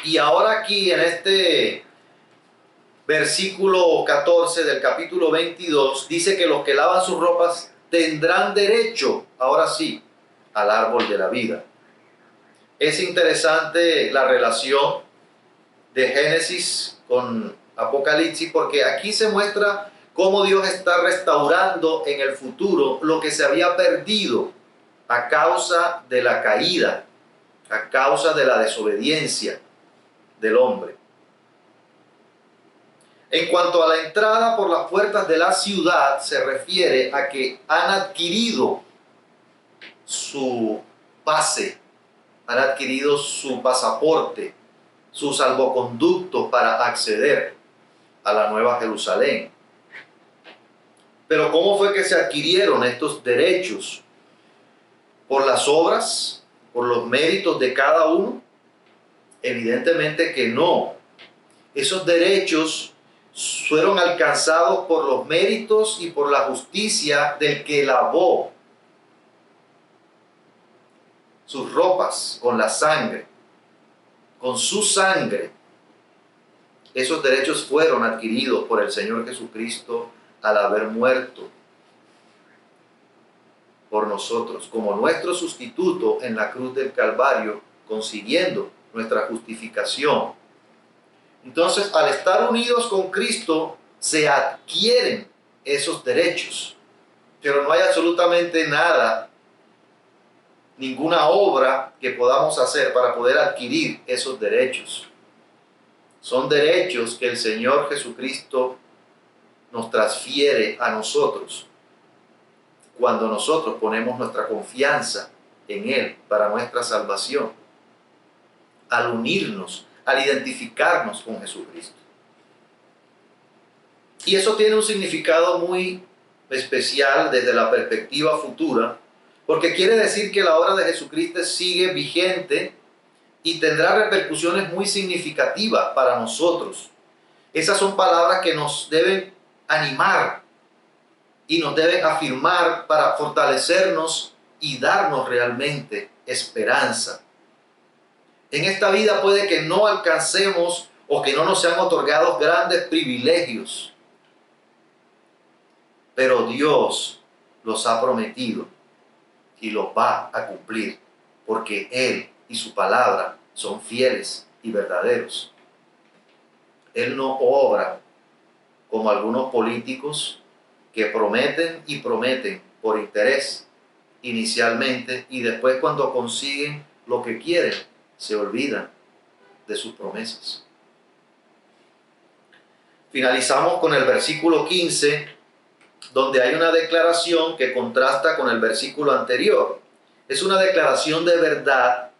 Y ahora aquí en este versículo 14 del capítulo 22 dice que los que lavan sus ropas tendrán derecho, ahora sí, al árbol de la vida. Es interesante la relación de Génesis con Apocalipsis, porque aquí se muestra cómo Dios está restaurando en el futuro lo que se había perdido a causa de la caída, a causa de la desobediencia del hombre. En cuanto a la entrada por las puertas de la ciudad, se refiere a que han adquirido su pase, han adquirido su pasaporte, su salvoconducto para acceder a la Nueva Jerusalén. Pero ¿cómo fue que se adquirieron estos derechos? ¿Por las obras? ¿Por los méritos de cada uno? Evidentemente que no. Esos derechos fueron alcanzados por los méritos y por la justicia del que lavó sus ropas con la sangre. Con su sangre, esos derechos fueron adquiridos por el Señor Jesucristo al haber muerto por nosotros, como nuestro sustituto en la cruz del Calvario, consiguiendo nuestra justificación. Entonces, al estar unidos con Cristo, se adquieren esos derechos, pero no hay absolutamente nada, ninguna obra que podamos hacer para poder adquirir esos derechos. Son derechos que el Señor Jesucristo nos transfiere a nosotros cuando nosotros ponemos nuestra confianza en Él para nuestra salvación, al unirnos, al identificarnos con Jesucristo. Y eso tiene un significado muy especial desde la perspectiva futura, porque quiere decir que la obra de Jesucristo sigue vigente y tendrá repercusiones muy significativas para nosotros. Esas son palabras que nos deben animar y nos deben afirmar para fortalecernos y darnos realmente esperanza. En esta vida puede que no alcancemos o que no nos sean otorgados grandes privilegios, pero Dios los ha prometido y los va a cumplir, porque Él y su palabra son fieles y verdaderos. Él no obra como algunos políticos que prometen y prometen por interés inicialmente y después cuando consiguen lo que quieren se olvidan de sus promesas. Finalizamos con el versículo 15, donde hay una declaración que contrasta con el versículo anterior. Es una declaración de verdad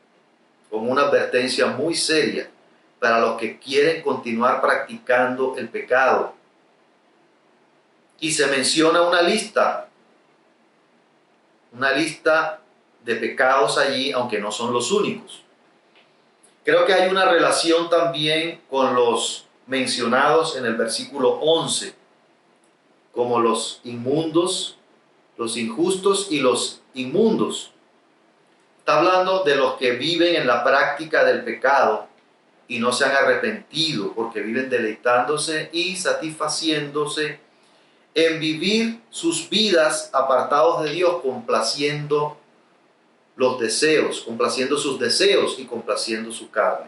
con una advertencia muy seria para los que quieren continuar practicando el pecado. Y se menciona una lista de pecados allí, aunque no son los únicos. Creo que hay una relación también con los mencionados en el versículo 11, como los inmundos, los injustos y los inmundos. Está hablando de los que viven en la práctica del pecado y no se han arrepentido, porque viven deleitándose y satisfaciéndose en vivir sus vidas apartados de Dios, complaciendo los deseos, complaciendo sus deseos y complaciendo su carne.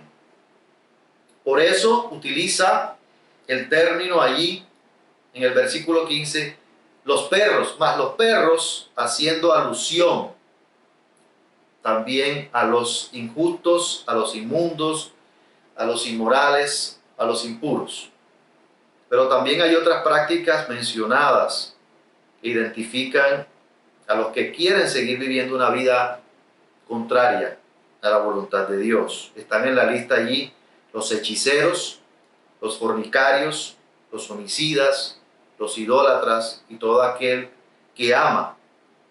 Por eso utiliza el término allí en el versículo 15, los perros, más los perros, haciendo alusión también a los injustos, a los inmundos, a los inmorales, a los impuros. Pero también hay otras prácticas mencionadas que identifican a los que quieren seguir viviendo una vida contraria a la voluntad de Dios. Están en la lista allí los hechiceros, los fornicarios, los homicidas, los idólatras y todo aquel que ama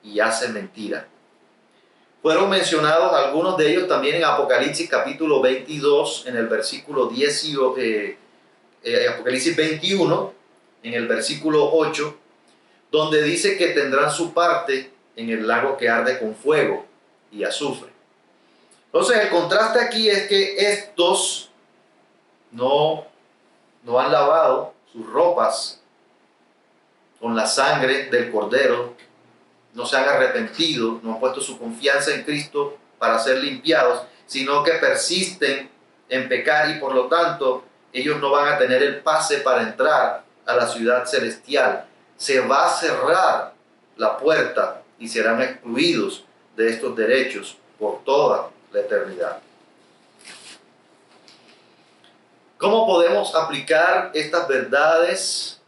y hace mentira. Fueron mencionados algunos de ellos también en Apocalipsis capítulo 22, en el versículo 10, Apocalipsis 21, en el versículo 8, donde dice que tendrán su parte en el lago que arde con fuego y azufre. Entonces el contraste aquí es que estos no han lavado sus ropas con la sangre del Cordero, no se han arrepentido, no han puesto su confianza en Cristo para ser limpiados, sino que persisten en pecar y por lo tanto ellos no van a tener el pase para entrar a la ciudad celestial. Se va a cerrar la puerta y serán excluidos de estos derechos por toda la eternidad. ¿Cómo podemos aplicar estas verdades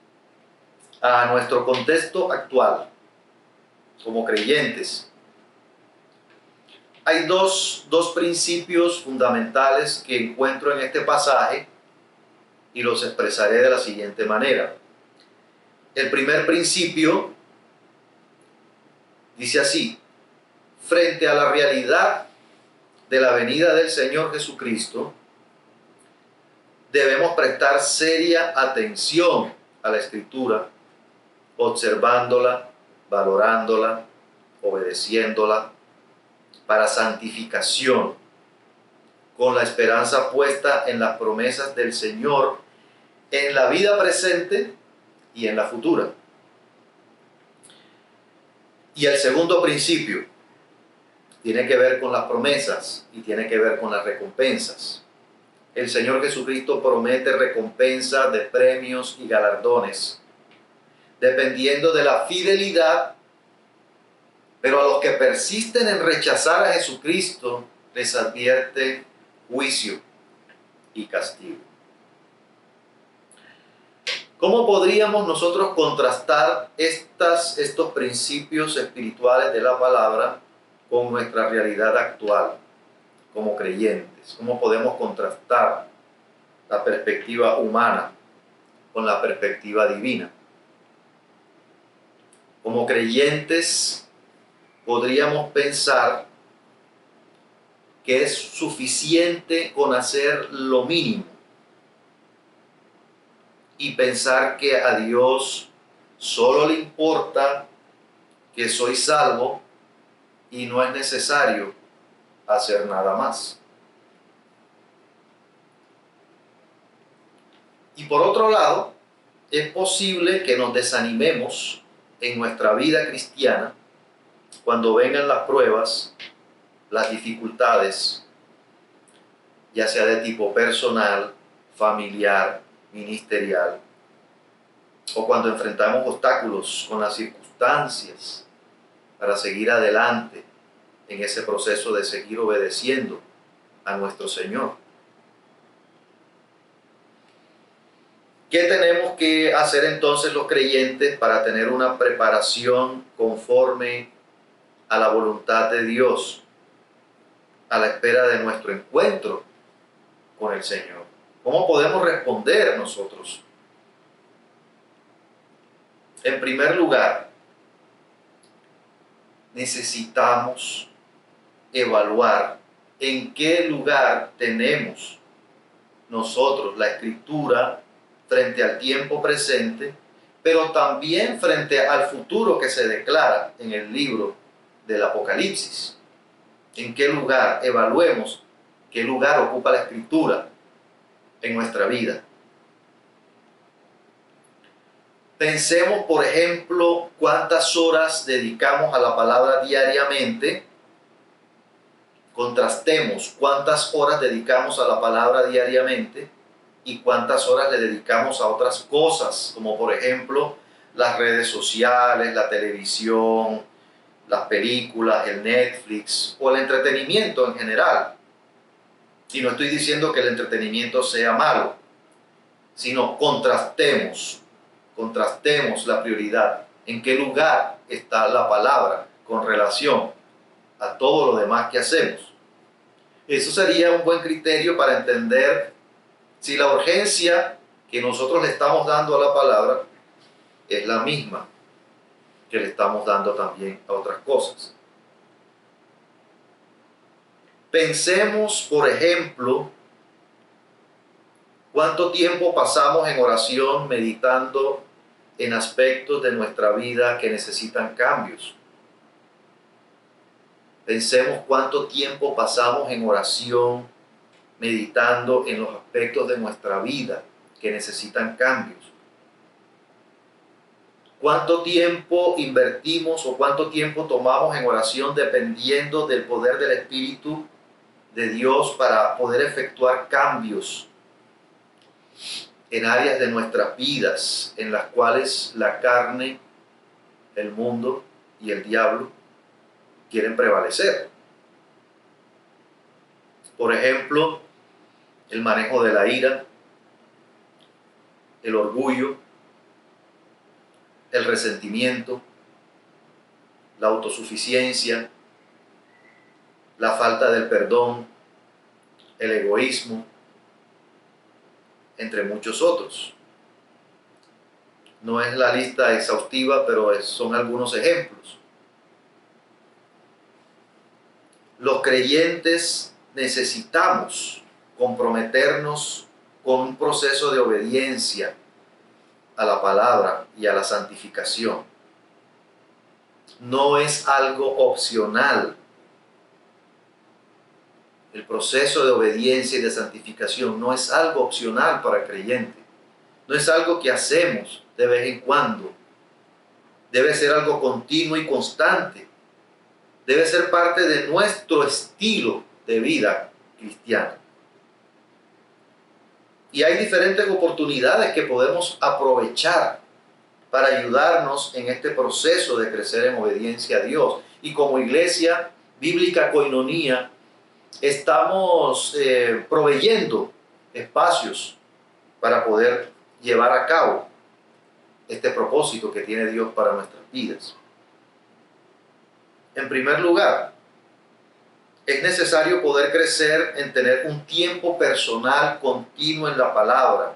a nuestro contexto actual como creyentes? Hay dos principios fundamentales que encuentro en este pasaje y los expresaré de la siguiente manera. El primer principio dice así: frente a la realidad de la venida del Señor Jesucristo, debemos prestar seria atención a la Escritura, observándola, valorándola, obedeciéndola, para santificación, con la esperanza puesta en las promesas del Señor en la vida presente y en la futura. Y el segundo principio tiene que ver con las promesas y tiene que ver con las recompensas. El Señor Jesucristo promete recompensas de premios y galardones, dependiendo de la fidelidad, pero a los que persisten en rechazar a Jesucristo les advierte juicio y castigo. ¿Cómo podríamos nosotros contrastar estos principios espirituales de la palabra con nuestra realidad actual como creyentes? ¿Cómo podemos contrastar la perspectiva humana con la perspectiva divina? Como creyentes podríamos pensar que es suficiente con hacer lo mínimo y pensar que a Dios solo le importa que soy salvo y no es necesario hacer nada más. Y por otro lado, es posible que nos desanimemos en nuestra vida cristiana cuando vengan las pruebas, las dificultades, ya sea de tipo personal, familiar, ministerial, o cuando enfrentamos obstáculos con las circunstancias para seguir adelante en ese proceso de seguir obedeciendo a nuestro Señor. ¿Qué tenemos que hacer entonces los creyentes para tener una preparación conforme a la voluntad de Dios, a la espera de nuestro encuentro con el Señor? ¿Cómo podemos responder nosotros? En primer lugar, necesitamos evaluar en qué lugar tenemos nosotros la Escritura frente al tiempo presente, pero también frente al futuro que se declara en el libro del Apocalipsis. ¿En qué lugar? Evaluemos qué lugar ocupa la Escritura en nuestra vida. Pensemos, por ejemplo, cuántas horas dedicamos a la palabra diariamente. Contrastemos cuántas horas dedicamos a la palabra diariamente y cuántas horas le dedicamos a otras cosas, como por ejemplo las redes sociales, la televisión, las películas, el Netflix o el entretenimiento en general. Y no estoy diciendo que el entretenimiento sea malo, sino contrastemos la prioridad. ¿En qué lugar está la palabra con relación a todo lo demás que hacemos? Eso sería un buen criterio para entender si la urgencia que nosotros le estamos dando a la palabra es la misma que le estamos dando también a otras cosas. Pensemos, por ejemplo, cuánto tiempo pasamos en oración meditando en aspectos de nuestra vida que necesitan cambios. Pensemos cuánto tiempo pasamos en oración meditando en los aspectos de nuestra vida que necesitan cambios. ¿Cuánto tiempo invertimos o cuánto tiempo tomamos en oración dependiendo del poder del Espíritu de Dios para poder efectuar cambios en áreas de nuestras vidas en las cuales la carne, el mundo y el diablo quieren prevalecer? Por ejemplo, el manejo de la ira, el orgullo, el resentimiento, la autosuficiencia, la falta del perdón, el egoísmo, entre muchos otros. No es la lista exhaustiva, pero son algunos ejemplos. Los creyentes necesitamos comprometernos con un proceso de obediencia a la palabra y a la santificación. No es algo opcional. El proceso de obediencia y de santificación no es algo opcional para el creyente. No es algo que hacemos de vez en cuando. Debe ser algo continuo y constante. Debe ser parte de nuestro estilo de vida cristiana. Y hay diferentes oportunidades que podemos aprovechar para ayudarnos en este proceso de crecer en obediencia a Dios. Y como Iglesia Bíblica Koinonía, estamos proveyendo espacios para poder llevar a cabo este propósito que tiene Dios para nuestras vidas. En primer lugar, es necesario poder crecer en tener un tiempo personal continuo en la palabra,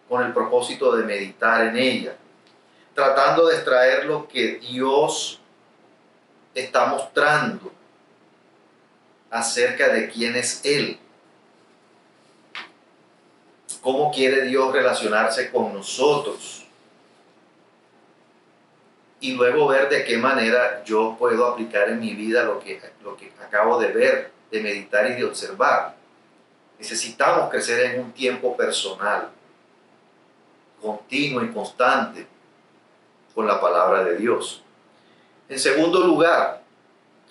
con el propósito de meditar en ella, tratando de extraer lo que Dios está mostrando acerca de quién es Él. ¿Cómo quiere Dios relacionarse con nosotros? Y luego ver de qué manera yo puedo aplicar en mi vida lo que acabo de ver, de meditar y de observar. Necesitamos crecer en un tiempo personal, continuo y constante, con la palabra de Dios. En segundo lugar,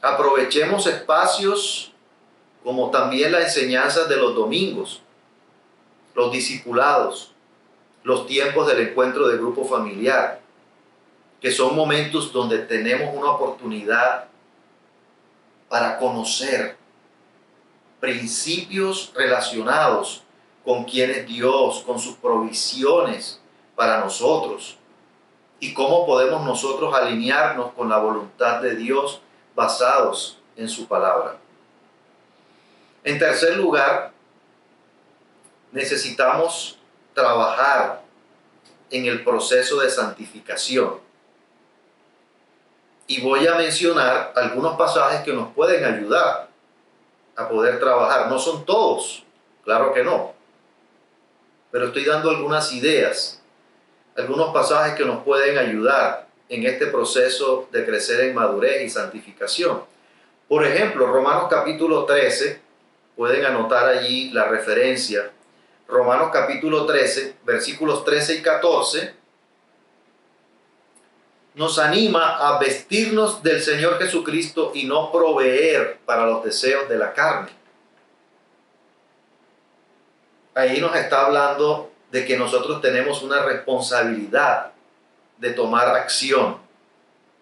aprovechemos espacios como también las enseñanzas de los domingos, los discipulados, los tiempos del encuentro de grupo familiar, que son momentos donde tenemos una oportunidad para conocer principios relacionados con quién es Dios, con sus provisiones para nosotros y cómo podemos nosotros alinearnos con la voluntad de Dios basados en su palabra. En tercer lugar, necesitamos trabajar en el proceso de santificación. Y voy a mencionar algunos pasajes que nos pueden ayudar a poder trabajar. No son todos, claro que no. Pero estoy dando algunas ideas, algunos pasajes que nos pueden ayudar en este proceso de crecer en madurez y santificación. Por ejemplo, Romanos capítulo 13, pueden anotar allí la referencia. Romanos capítulo 13, versículos 13 y 14. Nos anima a vestirnos del Señor Jesucristo y no proveer para los deseos de la carne. Ahí nos está hablando de que nosotros tenemos una responsabilidad de tomar acción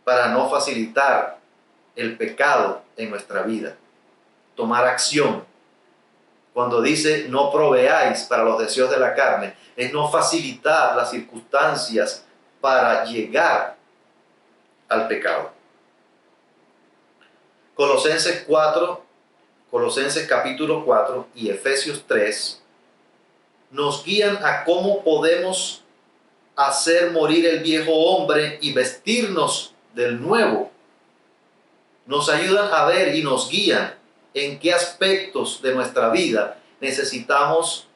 para no facilitar el pecado en nuestra vida. Tomar acción. Cuando dice no proveáis para los deseos de la carne, es no facilitar las circunstancias para llegar al pecado. Colosenses capítulo 4 y Efesios 3 nos guían a cómo podemos hacer morir el viejo hombre y vestirnos del nuevo. Nos ayudan a ver y nos guían en qué aspectos de nuestra vida necesitamos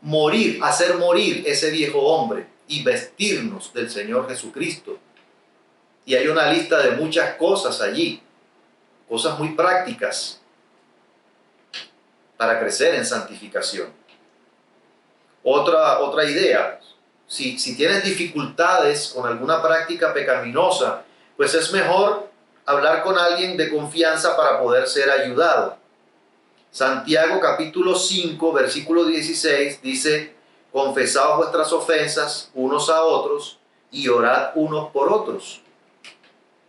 morir, hacer morir ese viejo hombre y vestirnos del Señor Jesucristo. Y hay una lista de muchas cosas allí, cosas muy prácticas para crecer en santificación. Otra idea, si tienes dificultades con alguna práctica pecaminosa, pues es mejor hablar con alguien de confianza para poder ser ayudado. Santiago capítulo 5, versículo 16 dice: confesaos vuestras ofensas unos a otros y orad unos por otros,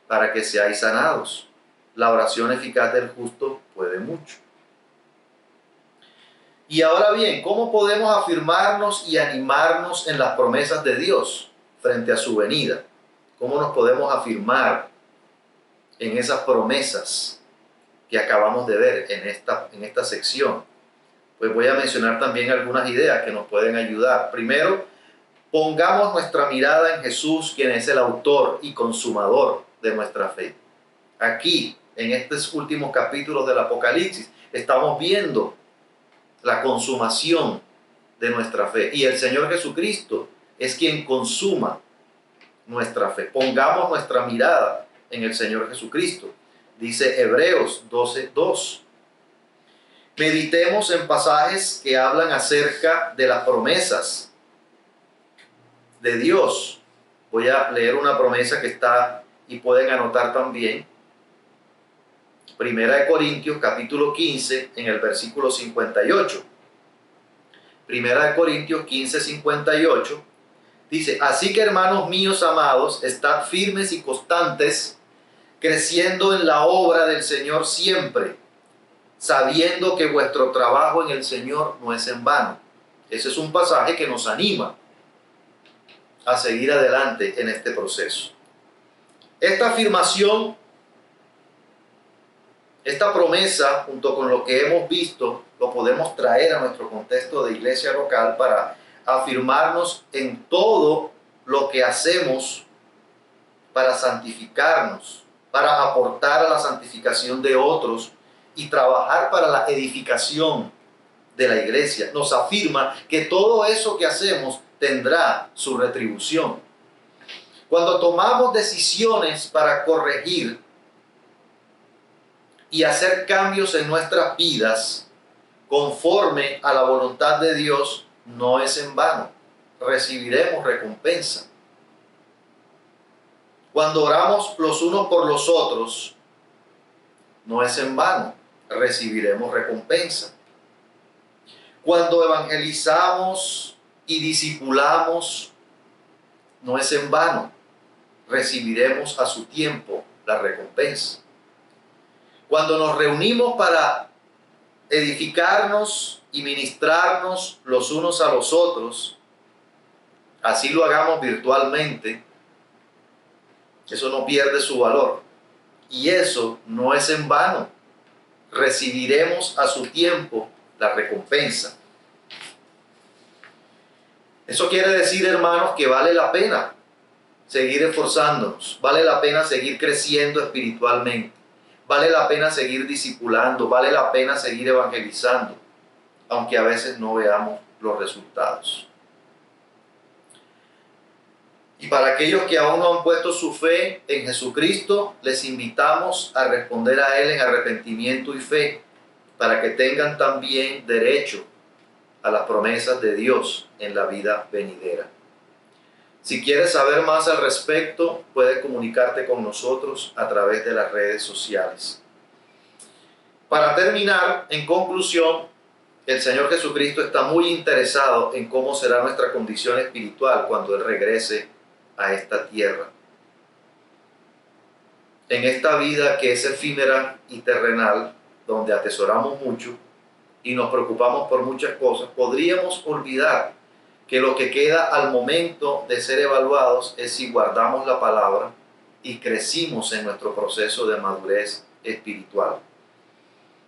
para que seáis sanados. La oración eficaz del justo puede mucho. Y ahora bien, ¿cómo podemos afirmarnos y animarnos en las promesas de Dios frente a su venida? ¿Cómo nos podemos afirmar en esas promesas que acabamos de ver en esta sección. Pues voy a mencionar también algunas ideas que nos pueden ayudar. Primero, pongamos nuestra mirada en Jesús, quien es el autor y consumador de nuestra fe. Aquí, en estos últimos capítulos del Apocalipsis, estamos viendo la consumación de nuestra fe. Y el Señor Jesucristo es quien consuma nuestra fe. Pongamos nuestra mirada en el Señor Jesucristo. Dice Hebreos 12:2. Meditemos en pasajes que hablan acerca de las promesas de Dios. Voy a leer una promesa que está y pueden anotar también. Primera de Corintios capítulo 15 en el versículo 58. Primera de Corintios 15:58 dice: así que, hermanos míos amados, estad firmes y constantes, creciendo en la obra del Señor siempre, sabiendo que vuestro trabajo en el Señor no es en vano. Ese es un pasaje que nos anima a seguir adelante en este proceso. Esta afirmación, esta promesa, junto con lo que hemos visto, lo podemos traer a nuestro contexto de iglesia local para afirmarnos en todo lo que hacemos para santificarnos, para aportar a la santificación de otros y trabajar para la edificación de la iglesia. Nos afirma que todo eso que hacemos tendrá su retribución. Cuando tomamos decisiones para corregir y hacer cambios en nuestras vidas conforme a la voluntad de Dios, no es en vano. Recibiremos recompensa. Cuando oramos los unos por los otros, no es en vano. Recibiremos recompensa. Cuando evangelizamos y discipulamos, no es en vano. Recibiremos a su tiempo la recompensa. Cuando nos reunimos para edificarnos y ministrarnos los unos a los otros, así lo hagamos virtualmente, eso no pierde su valor. Y eso no es en vano. Recibiremos a su tiempo la recompensa. Eso quiere decir, hermanos, que vale la pena seguir esforzándonos, vale la pena seguir creciendo espiritualmente, vale la pena seguir discipulando, vale la pena seguir evangelizando, aunque a veces no veamos los resultados. Y para aquellos que aún no han puesto su fe en Jesucristo, les invitamos a responder a Él en arrepentimiento y fe, para que tengan también derecho a las promesas de Dios en la vida venidera. Si quieres saber más al respecto, puedes comunicarte con nosotros a través de las redes sociales. Para terminar, en conclusión, el Señor Jesucristo está muy interesado en cómo será nuestra condición espiritual cuando Él regrese a esta tierra. En esta vida que es efímera y terrenal, donde atesoramos mucho y nos preocupamos por muchas cosas, podríamos olvidar que lo que queda al momento de ser evaluados es si guardamos la palabra y crecimos en nuestro proceso de madurez espiritual.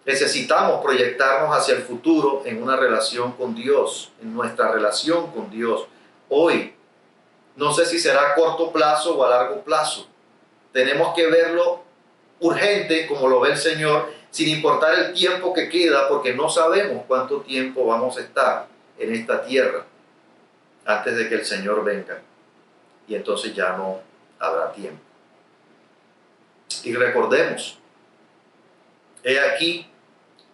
Necesitamos proyectarnos hacia el futuro en una relación con Dios, en nuestra relación con Dios. Hoy, no sé si será a corto plazo o a largo plazo. Tenemos que verlo urgente, como lo ve el Señor, sin importar el tiempo que queda, porque no sabemos cuánto tiempo vamos a estar en esta tierra antes de que el Señor venga. Y entonces ya no habrá tiempo. Y recordemos, he aquí,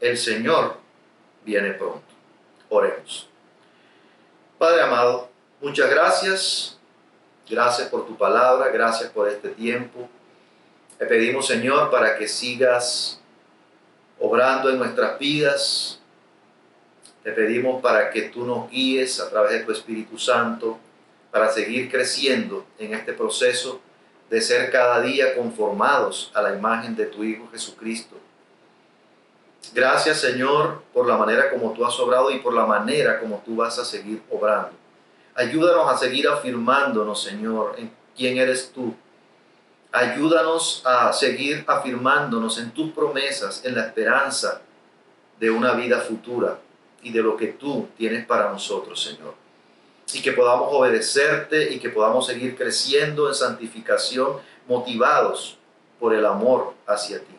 el Señor viene pronto. Oremos. Padre amado, muchas gracias. Gracias por tu palabra, gracias por este tiempo. Te pedimos, Señor, para que sigas obrando en nuestras vidas. Te pedimos para que tú nos guíes a través de tu Espíritu Santo para seguir creciendo en este proceso de ser cada día conformados a la imagen de tu Hijo Jesucristo. Gracias, Señor, por la manera como tú has obrado y por la manera como tú vas a seguir obrando. Ayúdanos a seguir afirmándonos, Señor, en quién eres tú. Ayúdanos a seguir afirmándonos en tus promesas, en la esperanza de una vida futura y de lo que tú tienes para nosotros, Señor. Y que podamos obedecerte y que podamos seguir creciendo en santificación, motivados por el amor hacia ti.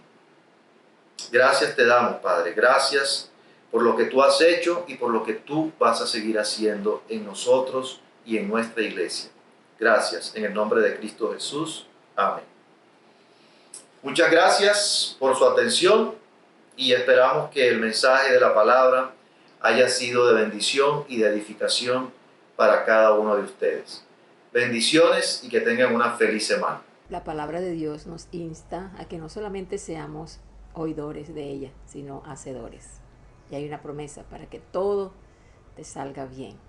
Gracias te damos, Padre. Gracias por lo que tú has hecho y por lo que tú vas a seguir haciendo en nosotros y en nuestra iglesia. Gracias. En el nombre de Cristo Jesús. Amén. Muchas gracias por su atención y esperamos que el mensaje de la palabra haya sido de bendición y de edificación para cada uno de ustedes. Bendiciones y que tengan una feliz semana. La palabra de Dios nos insta a que no solamente seamos oidores de ella, sino hacedores. Y hay una promesa para que todo te salga bien.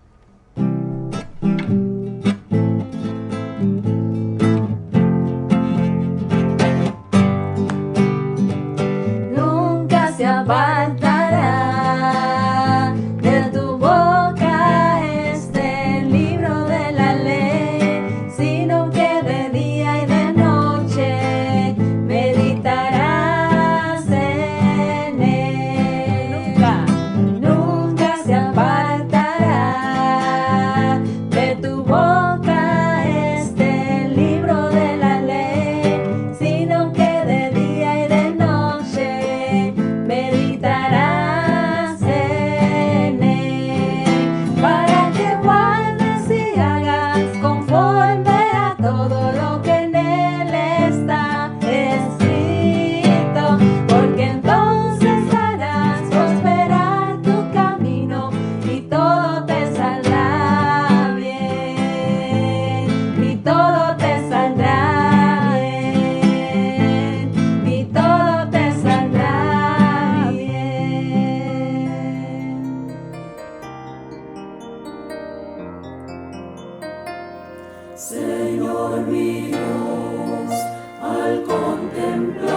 Nunca se apartará de tu boca este libro de la ley, sino que de día y de noche meditarás en él. Nunca se apartará de tu boca este libro de la ley, sino que de día y de noche meditarás en él, para que guardes y hagas conforme a todo lo que en él está escrito, porque entonces harás prosperar tu camino y todo te saldrá bien, y todo te saldrá bien, y todo te saldrá bien. Señor mi Dios, al contemplar